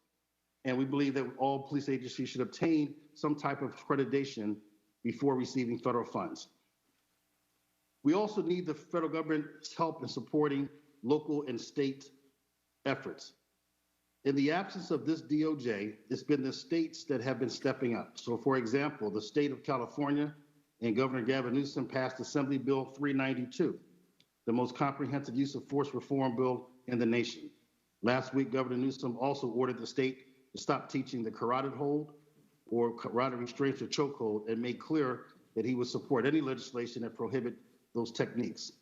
And we believe that all police agencies should obtain some type of accreditation before receiving federal funds. We also need the federal government's help in supporting local and state efforts. In the absence of this DOJ, it's been the states that have been stepping up. So for example, the state of California and Governor Gavin Newsom passed Assembly Bill 392, the most comprehensive use of force reform bill in the nation. Last week, Governor Newsom also ordered the state to stop teaching the carotid hold or carotid restraints or chokehold and made clear that he would support any legislation that prohibit those techniques.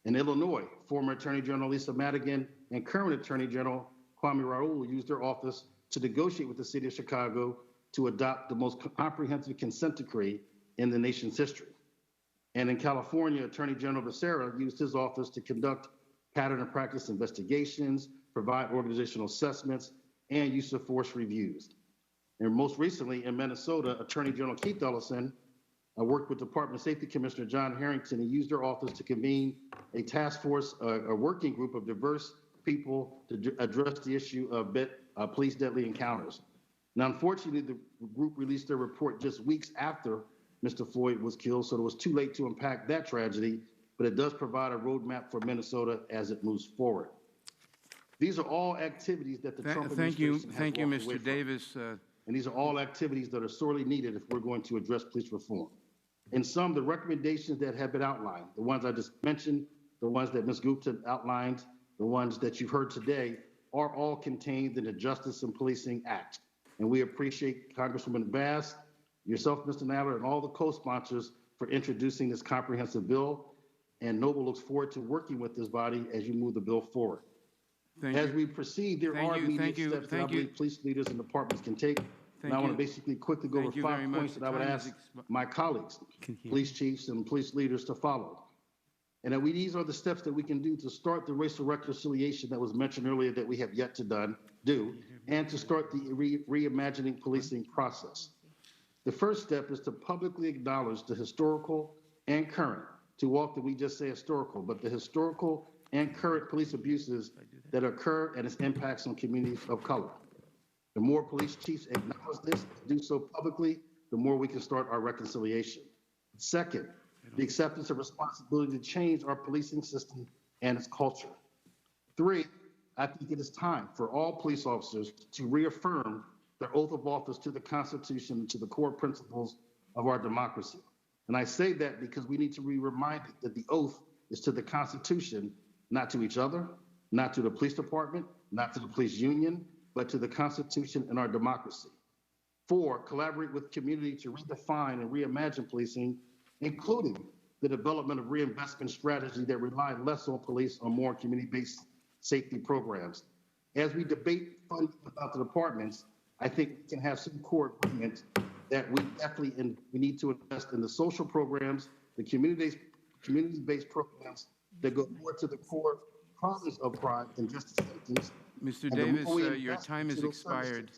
In Illinois, former Attorney General Lisa Madigan and current Attorney General Kwame Raoul used their office to negotiate with the city of Chicago to adopt the most comprehensive consent decree in the nation's history. And in California, Attorney General Becerra used his office to conduct pattern and practice investigations, provide organizational assessments, and use of force reviews. And most recently in Minnesota, Attorney General Keith Ellison worked with Department of Safety Commissioner John Harrington and used their office to convene a task force, a working group of diverse people to address the issue of police deadly encounters. Now, unfortunately, the group released their report just weeks after Mr. Floyd was killed, so it was too late to impact that tragedy, but it does provide a roadmap for Minnesota as it moves forward. These are all activities that the Trump administration has Thank you, walked away Mr. from. Davis. And these are all activities that are sorely needed if we're going to address police reform. And some of the recommendations that have been outlined, the ones I just mentioned, the ones that Ms. Gupta outlined, the ones that you've heard today, are all contained in the Justice and Policing Act. And we appreciate Congresswoman Bass, yourself, Mr. Nadler, and all the co-sponsors for introducing this comprehensive bill. And Noble looks forward to working with this body as you move the bill forward. As we proceed, there are immediate steps that I believe police leaders and departments can take. And I want to basically quickly go over 5 points that I would ask my colleagues, police chiefs and police leaders to follow. And that these are the steps that we can do to start the racial reconciliation that was mentioned earlier that we have yet to do, and to start the reimagining policing process. The first step is to publicly acknowledge the historical and current, too often we just say historical, but the historical and current police abuses that occur and its impacts on communities of color. The more police chiefs acknowledge this, do so publicly, the more we can start our reconciliation. Second, the acceptance of responsibility to change our policing system and its culture. 3, I think it is time for all police officers to reaffirm their oath of office to the Constitution and to the core principles of our democracy. And I say that because we need to be reminded that the oath is to the Constitution, not to each other, not to the police department, not to the police union, but to the Constitution and our democracy. 4, collaborate with community to redefine and reimagine policing, including the development of reinvestment strategy that rely less on police or more community-based safety programs. As we debate funding about the departments, I think we can have some core agreement that we definitely we need to invest in the social programs, the community-based programs that go more to the core causes of crime and justice systems. Mr. Davis, your time has expired.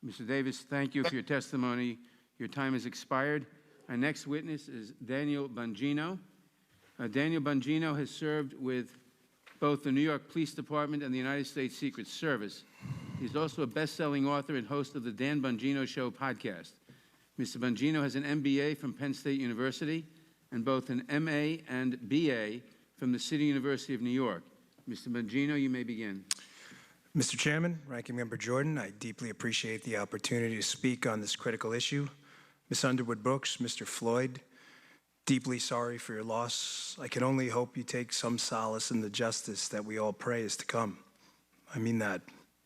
Mr. Davis, thank you for your testimony. Your time has expired. Our next witness is Daniel Bongino. Daniel Bongino has served with both the New York Police Department and the United States Secret Service. He's also a best-selling author and host of the Dan Bongino Show podcast. Mr. Bongino has an MBA from Penn State University and both an MA and BA from the City University of New York. Mr. Bongino, you may begin. Mr. Chairman, Ranking Member Jordan, I deeply appreciate the opportunity to speak on this critical issue. Ms. Underwood Brooks, Mr. Floyd, deeply sorry for your loss. I can only hope you take some solace in the justice that we all pray is to come. I mean that.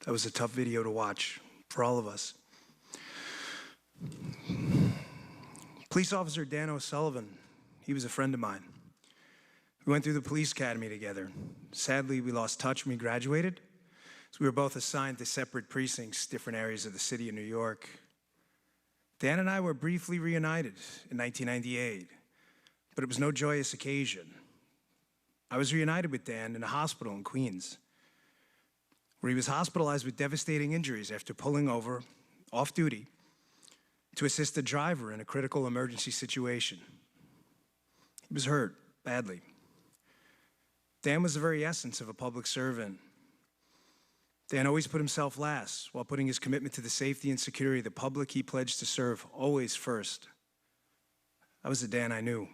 That was a tough video to watch for all of us. Police Officer Dan O'Sullivan, he was a friend of mine. We went through the police academy together. Sadly, we lost touch when we graduated, so we were both assigned to separate precincts, different areas of the city of New York. Dan and I were briefly reunited in 1998, but it was no joyous occasion. I was reunited with Dan in a hospital in Queens, where he was hospitalized with devastating injuries after pulling over, off duty, to assist a driver in a critical emergency situation. He was hurt badly. Dan was the very essence of a public servant. Dan always put himself last while putting his commitment to the safety and security of the public he pledged to serve always first. That was the Dan I knew.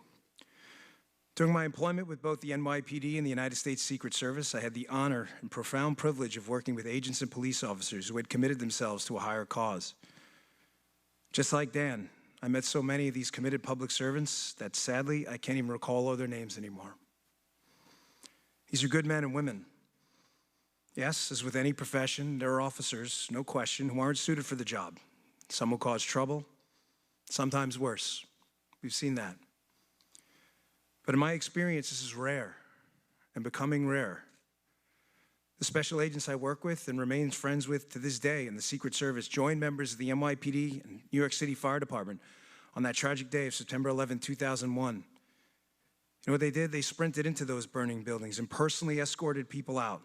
During my employment with both the NYPD and the United States Secret Service, I had the honor and profound privilege of working with agents and police officers who had committed themselves to a higher cause. Just like Dan, I met so many of these committed public servants that sadly I can't even recall all their names anymore. These are good men and women. Yes, as with any profession, there are officers, no question, who aren't suited for the job. Some will cause trouble, sometimes worse. We've seen that. But in my experience, this is rare and becoming rare. The special agents I work with and remain friends with to this day in the Secret Service joined members of the NYPD and New York City Fire Department on that tragic day of September 11, 2001. You know what they did? They sprinted into those burning buildings and personally escorted people out.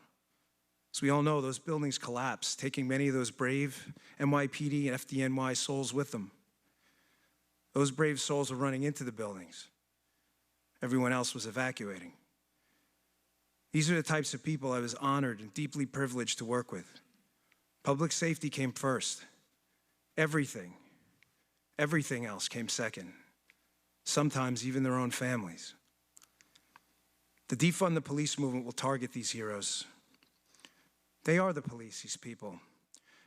As we all know, those buildings collapsed, taking many of those brave NYPD and FDNY souls with them. Those brave souls were running into the buildings. Everyone else was evacuating. These are the types of people I was honored and deeply privileged to work with. Public safety came first. Everything else came second. Sometimes even their own families. The defund the police movement will target these heroes. They are the police, these people.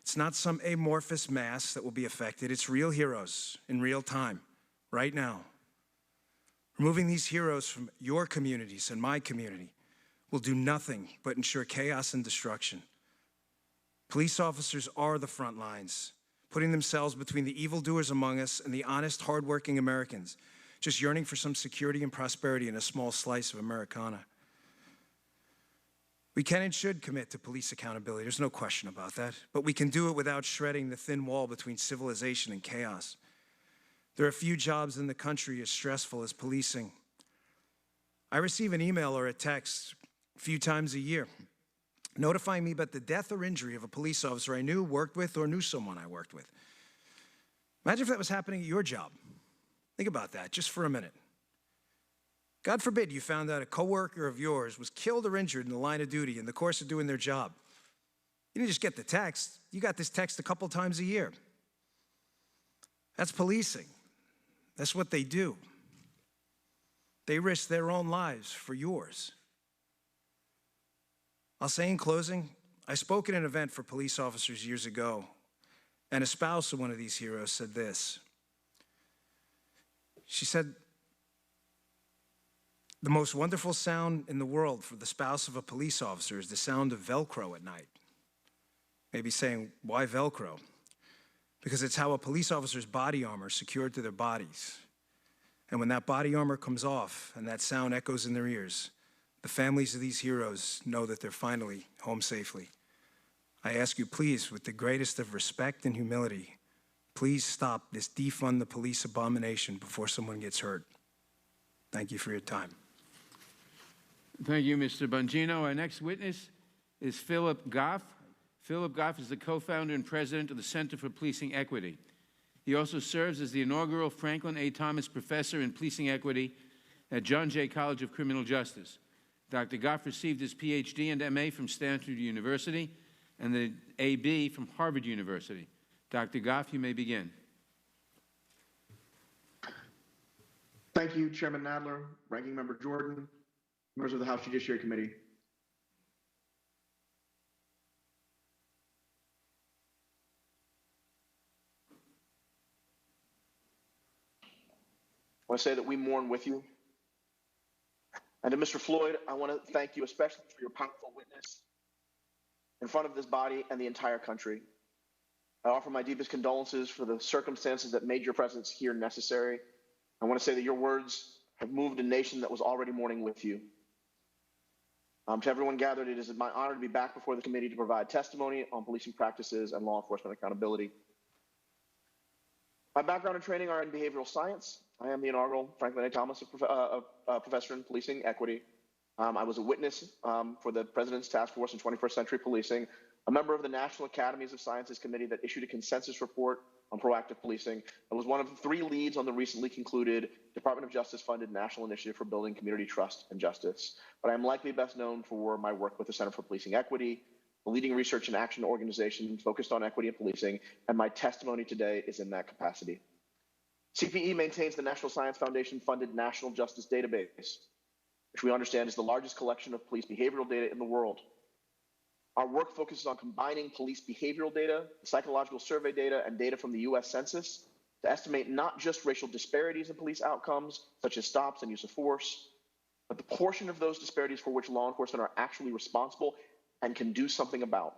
It's not some amorphous mass that will be affected. It's real heroes in real time, right now. Removing these heroes from your communities and my community will do nothing but ensure chaos and destruction. Police officers are the front lines, putting themselves between the evildoers among us and the honest, hardworking Americans, just yearning for some security and prosperity in a small slice of Americana. We can and should commit to police accountability, there's no question about that, but we can do it without shredding the thin wall between civilization and chaos. There are few jobs in the country as stressful as policing. I receive an email or a text a few times a year notifying me about the death or injury of a police officer I knew, worked with, or knew someone I worked with. Imagine if that was happening at your job. Think about that just for a minute. God forbid you found out a coworker of yours was killed or injured in the line of duty in the course of doing their job. You didn't just get the text. You got this text a couple times a year. That's policing. That's what they do. They risk their own lives for yours. I'll say in closing, I spoke at an event for police officers years ago, and a spouse of one of these heroes said this. She said, the most wonderful sound in the world for the spouse of a police officer is the sound of Velcro at night. Maybe saying, why Velcro? Because it's how a police officer's body armor is secured to their bodies. And when that body armor comes off and that sound echoes in their ears, the families of these heroes know that they're finally home safely. I ask you, please, with the greatest of respect and humility, please stop this defund the police abomination before someone gets hurt. Thank you for your time. Thank you, Mr. Bongino. Our next witness is Philip Goff. Philip Goff is the co-founder and president of the Center for Policing Equity. He also serves as the inaugural Franklin A. Thomas Professor in Policing Equity at John Jay College of Criminal Justice. Dr. Goff received his PhD and MA from Stanford University and the AB from Harvard University. Dr. Goff, you may begin. Thank you, Chairman Nadler, Ranking Member Jordan, members of the House Judiciary Committee. I want to say that we mourn with you. And to Mr. Floyd, I want to thank you especially for your powerful witness in front of this body and the entire country. I offer my deepest condolences for the circumstances that made your presence here necessary. I want to say that your words have moved a nation that was already mourning with you. To everyone gathered, it is my honor to be back before the committee to provide testimony on policing practices and law enforcement accountability. My background and training are in behavioral science. I am the inaugural Franklin A. Thomas Professor in Policing Equity. I was a witness for the President's Task Force on 21st Century Policing, a member of the National Academies of Sciences Committee that issued a consensus report on proactive policing, and was one of 3 leads on the recently concluded Department of Justice-funded National Initiative for Building Community Trust and Justice. But I am likely best known for my work with the Center for Policing Equity, a leading research and action organization focused on equity and policing, and my testimony today is in that capacity. CPE maintains the National Science Foundation-funded National Justice Database, which we understand is the largest collection of police behavioral data in the world. Our work focuses on combining police behavioral data, psychological survey data, and data from the U.S. Census to estimate not just racial disparities in police outcomes, such as stops and use of force, but the portion of those disparities for which law enforcement are actually responsible and can do something about.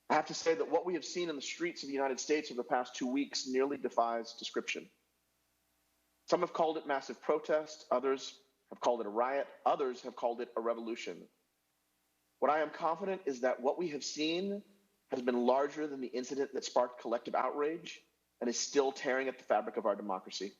I have to say that what we have seen in the streets of the United States over the past 2 weeks nearly defies description. Some have called it massive protest, others have called it a riot, others have called it a revolution. What I am confident is that what we have seen has been larger than the incident that sparked collective outrage and is still tearing at the fabric of our democracy.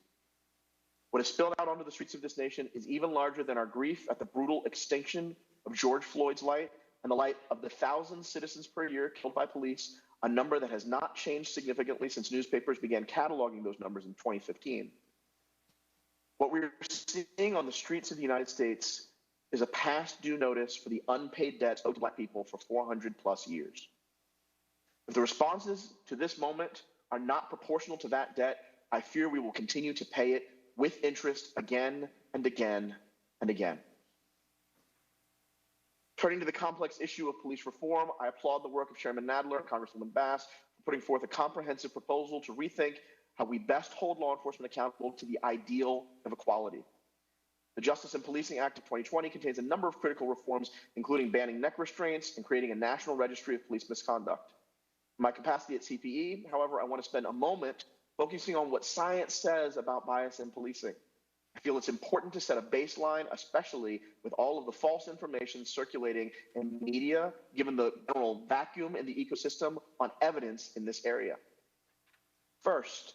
What has spilled out onto the streets of this nation is even larger than our grief at the brutal extinction of George Floyd's life and the life of the thousands of citizens per year killed by police, a number that has not changed significantly since newspapers began cataloging those numbers in 2015. What we're seeing on the streets of the United States is a past due notice for the unpaid debts owed to Black people for 400 plus years. If the responses to this moment are not proportional to that debt, I fear we will continue to pay it with interest again and again and again. Turning to the complex issue of police reform, I applaud the work of Chairman Nadler and Congresswoman Bass for putting forth a comprehensive proposal to rethink how we best hold law enforcement accountable to the ideal of equality. The Justice and Policing Act of 2020 contains a number of critical reforms, including banning neck restraints and creating a national registry of police misconduct. In my capacity at CPE, however, I want to spend a moment focusing on what science says about bias in policing. I feel it's important to set a baseline, especially with all of the false information circulating in media, given the general vacuum in the ecosystem on evidence in this area. First,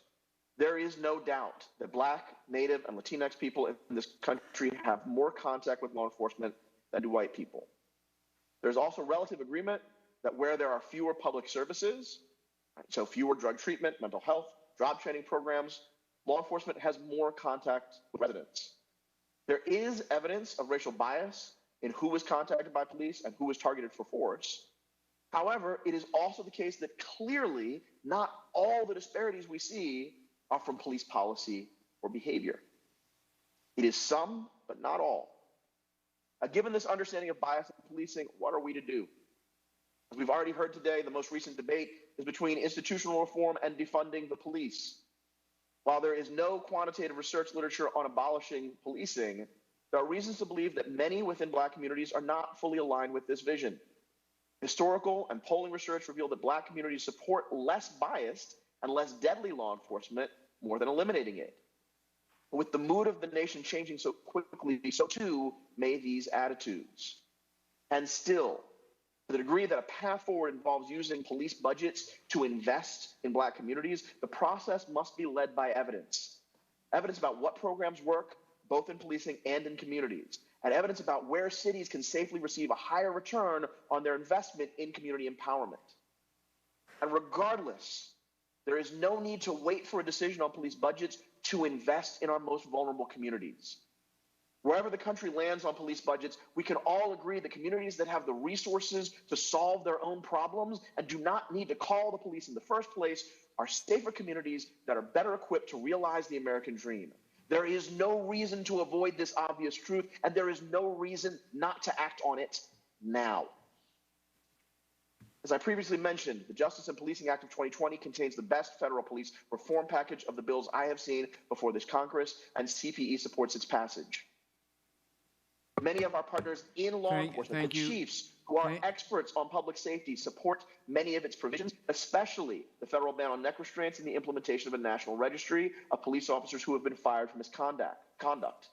there is no doubt that Black, Native, and Latinx people in this country have more contact with law enforcement than do white people. There's also relative agreement that where there are fewer public services, so fewer drug treatment, mental health, job training programs, law enforcement has more contact with residents. There is evidence of racial bias in who was contacted by police and who was targeted for force. However, it is also the case that clearly not all the disparities we see are from police policy or behavior. It is some, but not all. Given this understanding of bias in policing, what are we to do? As we've already heard today, the most recent debate is between institutional reform and defunding the police. While there is no quantitative research literature on abolishing policing, there are reasons to believe that many within Black communities are not fully aligned with this vision. Historical and polling research reveal that Black communities support less biased and less deadly law enforcement more than eliminating it. But with the mood of the nation changing so quickly, so too may these attitudes. And still, to the degree that a path forward involves using police budgets to invest in Black communities, the process must be led by evidence. Evidence about what programs work, both in policing and in communities, and evidence about where cities can safely receive a higher return on their investment in community empowerment. And regardless, there is no need to wait for a decision on police budgets to invest in our most vulnerable communities. Wherever the country lands on police budgets, we can all agree that communities that have the resources to solve their own problems and do not need to call the police in the first place are safer communities that are better equipped to realize the American dream. There is no reason to avoid this obvious truth, and there is no reason not to act on it now. As I previously mentioned, the Justice and Policing Act of 2020 contains the best federal police reform package of the bills I have seen before this Congress, and CPE supports its passage. Many of our partners in law enforcement, the chiefs who are experts on public safety, support many of its provisions, especially the federal ban on neck restraints and the implementation of a national registry of police officers who have been fired for misconduct.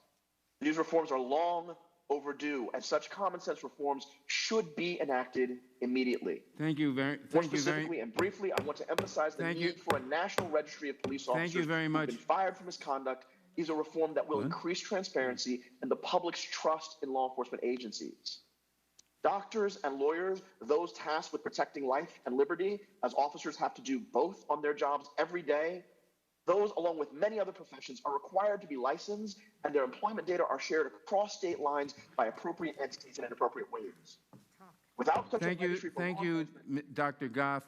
These reforms are long overdue, and such common sense reforms should be enacted immediately. More specifically and briefly, I want to emphasize the need for a national registry of police officers who have been fired for misconduct is a reform that will increase transparency and the public's trust in law enforcement agencies. Doctors and lawyers, those tasked with protecting life and liberty, as officers have to do both on their jobs every day, those, along with many other professions, are required to be licensed, and their employment data are shared across state lines by appropriate entities and in appropriate ways. Without such a registry for law enforcement, Dr. Goff.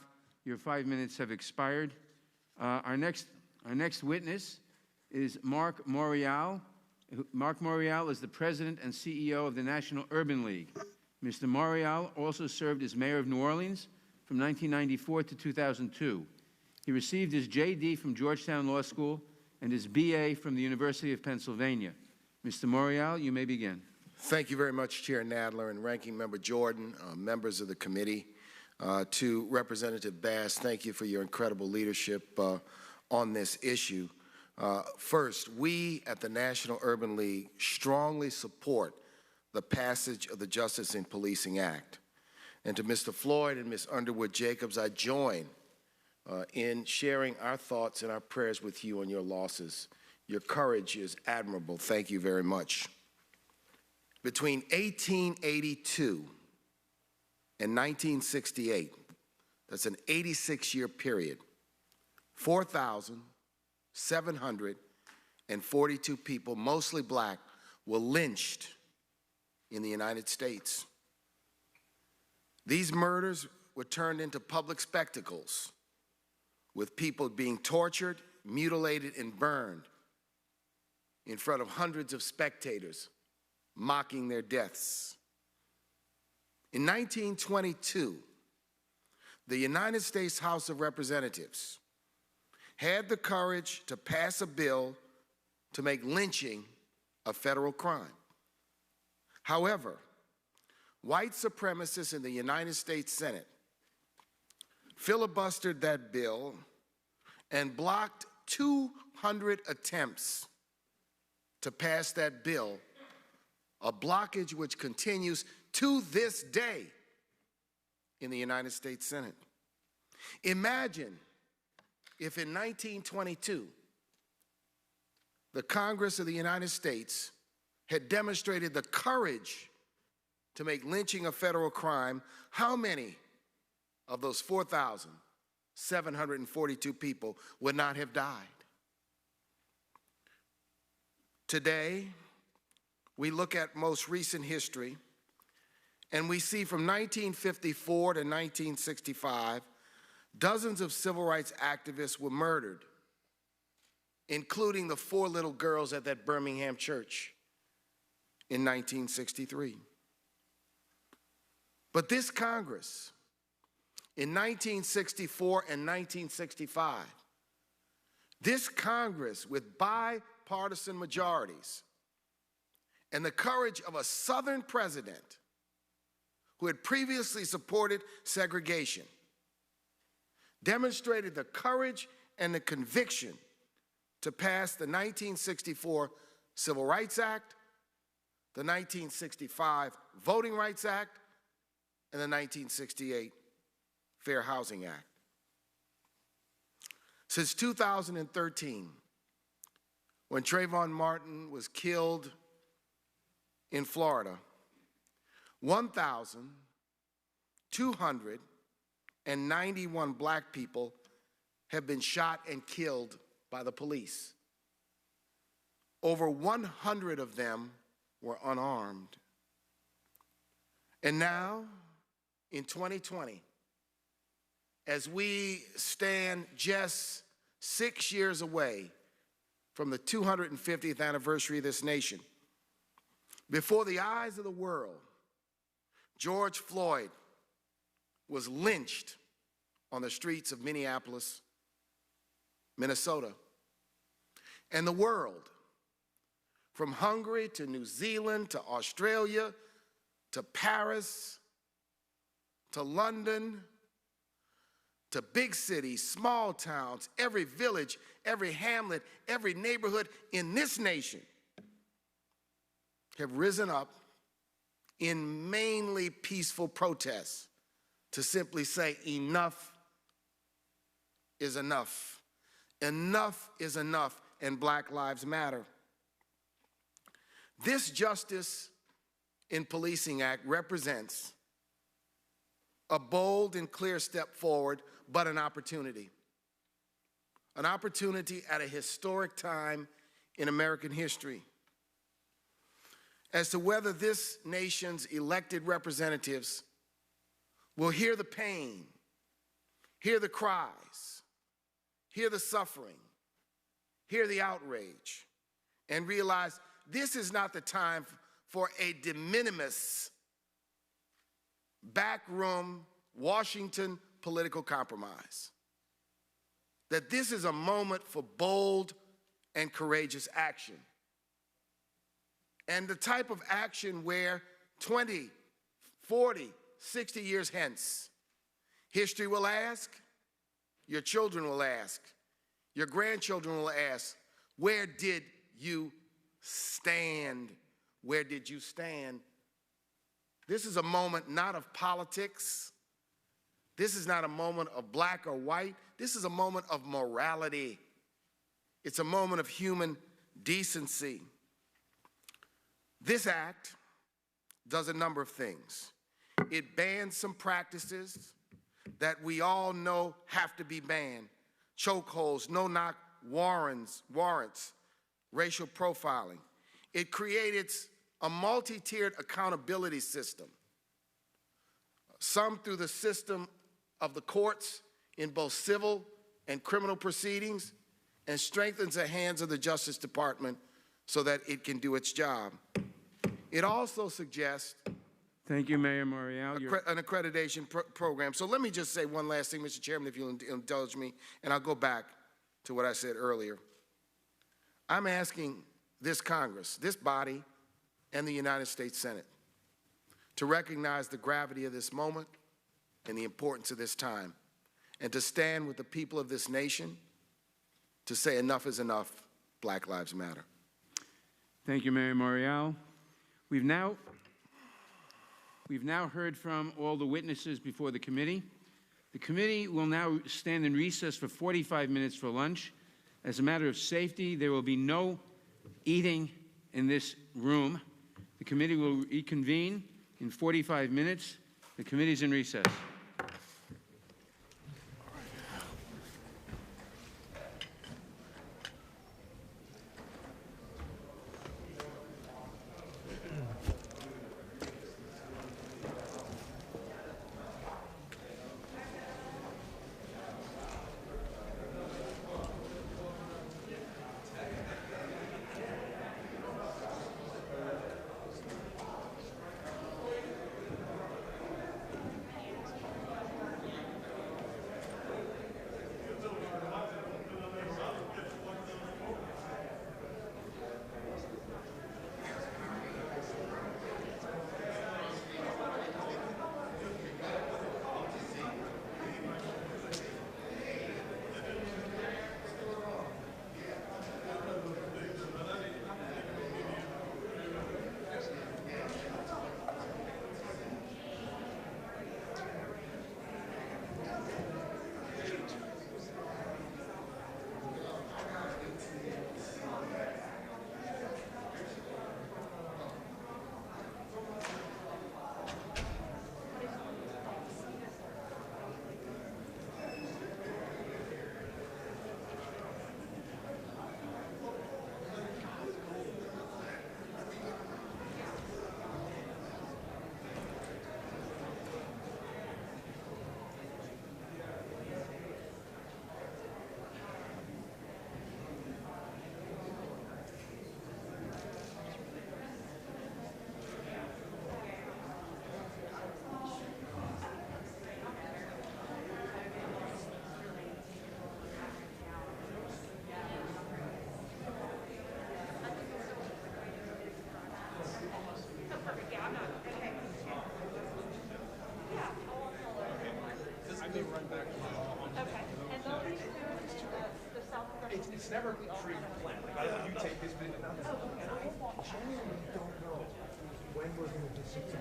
Your 5 minutes have expired. Our next witness is Mark Morial. Mark Morial is the president and CEO of the National Urban League. Mr. Morial also served as mayor of New Orleans from 1994 to 2002. He received his JD from Georgetown Law School and his BA from the University of Pennsylvania. Mr. Morial, you may begin. Thank you very much, Chair Nadler and Ranking Member Jordan, members of the committee. To Representative Bass, thank you for your incredible leadership on this issue. First, we at the National Urban League strongly support the passage of the Justice in Policing Act. And to Mr. Floyd and Ms. Underwood Jacobs, I join in sharing our thoughts and our prayers with you on your losses. Your courage is admirable. Thank you very much. Between 1882 and 1968, that's an 86-year period, 4,742 people, mostly black, were lynched in the United States. These murders were turned into public spectacles, with people being tortured, mutilated, and burned in front of hundreds of spectators, mocking their deaths. In 1922, the United States House of Representatives had the courage to pass a bill to make lynching a federal crime. However, white supremacists in the United States Senate filibustered that bill and blocked 200 attempts to pass that bill, a blockage which continues to this day in the United States Senate. Imagine if in 1922, the Congress of the United States had demonstrated the courage to make lynching a federal crime, how many of those 4,742 people would not have died? Today, we look at most recent history, and we see from 1954 to 1965, dozens of civil rights activists were murdered, including the 4 little girls at that Birmingham church in 1963. But this Congress, in 1964 and 1965, this Congress with bipartisan majorities and the courage of a Southern president who had previously supported segregation, demonstrated the courage and the conviction to pass the 1964 Civil Rights Act, the 1965 Voting Rights Act, and the 1968 Fair Housing Act. Since 2013, when Trayvon Martin was killed in Florida, 1,291 black people have been shot and killed by the police. Over 100 of them were unarmed. And now, in 2020, as we stand just 6 years away from the 250th anniversary of this nation, before the eyes of the world, George Floyd was lynched on the streets of Minneapolis, Minnesota. And the world, from Hungary to New Zealand to Australia to Paris to London to big cities, small towns, every village, every hamlet, every neighborhood in this nation have risen up in mainly peaceful protests to simply say enough is enough. Enough is enough, and Black Lives Matter. This Justice in Policing Act represents a bold and clear step forward, but an opportunity. An opportunity at a historic time in American history as to whether this nation's elected representatives will hear the pain, hear the cries, hear the suffering, hear the outrage, and realize this is not the time for a de minimis, backroom, Washington political compromise. That this is a moment for bold and courageous action. And the type of action where 20, 40, 60 years hence, history will ask, your children will ask, your grandchildren will ask, where did you stand? Where did you stand? This is a moment not of politics. This is not a moment of black or white. This is a moment of morality. It's a moment of human decency. This act does a number of things. It bans some practices that we all know have to be banned. Chokeholds, no-knock warrants, racial profiling. It creates a multi-tiered accountability system, some through the system of the courts in both civil and criminal proceedings, and strengthens the hands of the Justice Department so that it can do its job. It also suggests Thank you, Mayor Morial. an accreditation program. So let me just say one last thing, Mr. Chairman, if you'll indulge me, and I'll go back to what I said earlier. I'm asking this Congress, this body, and the United States Senate to recognize the gravity of this moment and the importance of this time, and to stand with the people of this nation to say enough is enough, Black Lives Matter. Thank you, Mayor Morial. We've now heard from all the witnesses before the committee. The committee will now stand in recess for 45 minutes for lunch. As a matter of safety, there will be no eating in this room. The committee will reconvene in 45 minutes. The committee is in recess. It's never pre-planned. Like, you take this bit and I genuinely don't know when we're going to do something.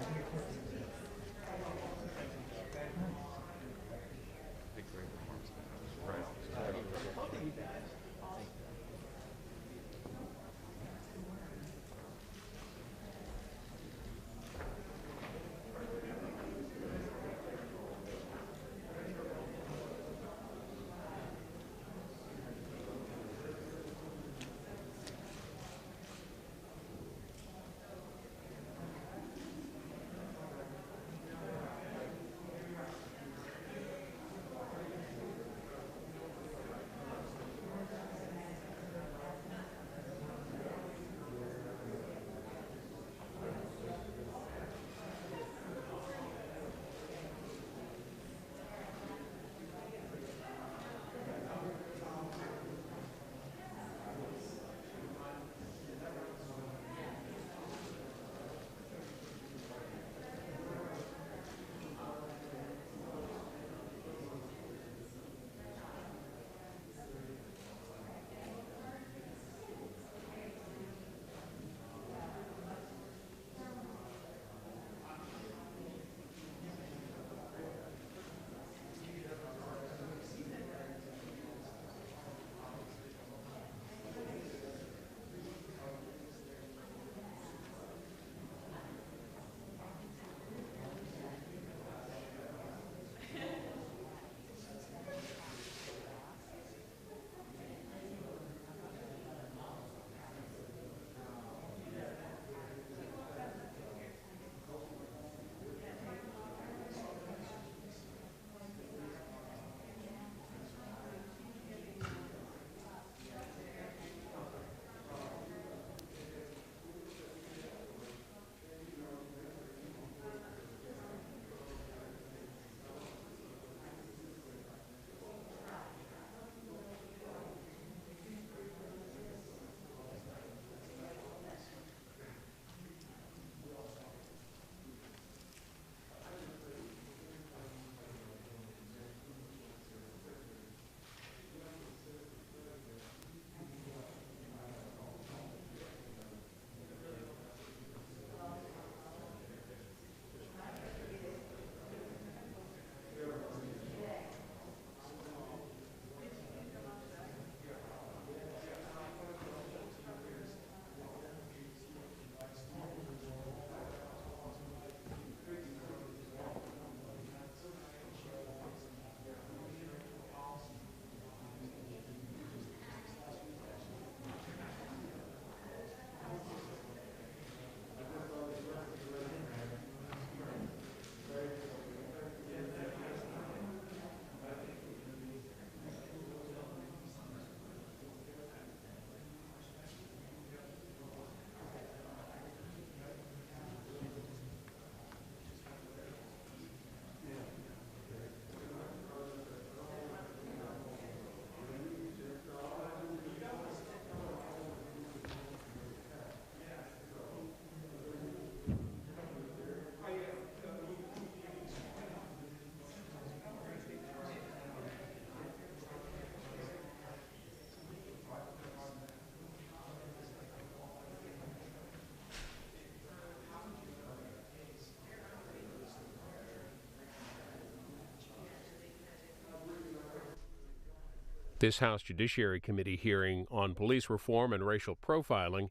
This House Judiciary Committee hearing on police reform and racial profiling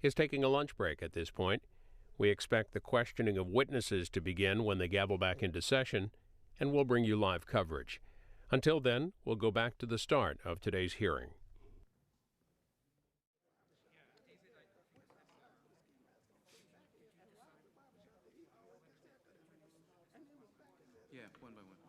is taking a lunch break at this point. We expect the questioning of witnesses to begin when they gavel back into session, and we'll bring you live coverage. Until then, we'll go back to the start of today's hearing. Yeah, one by one.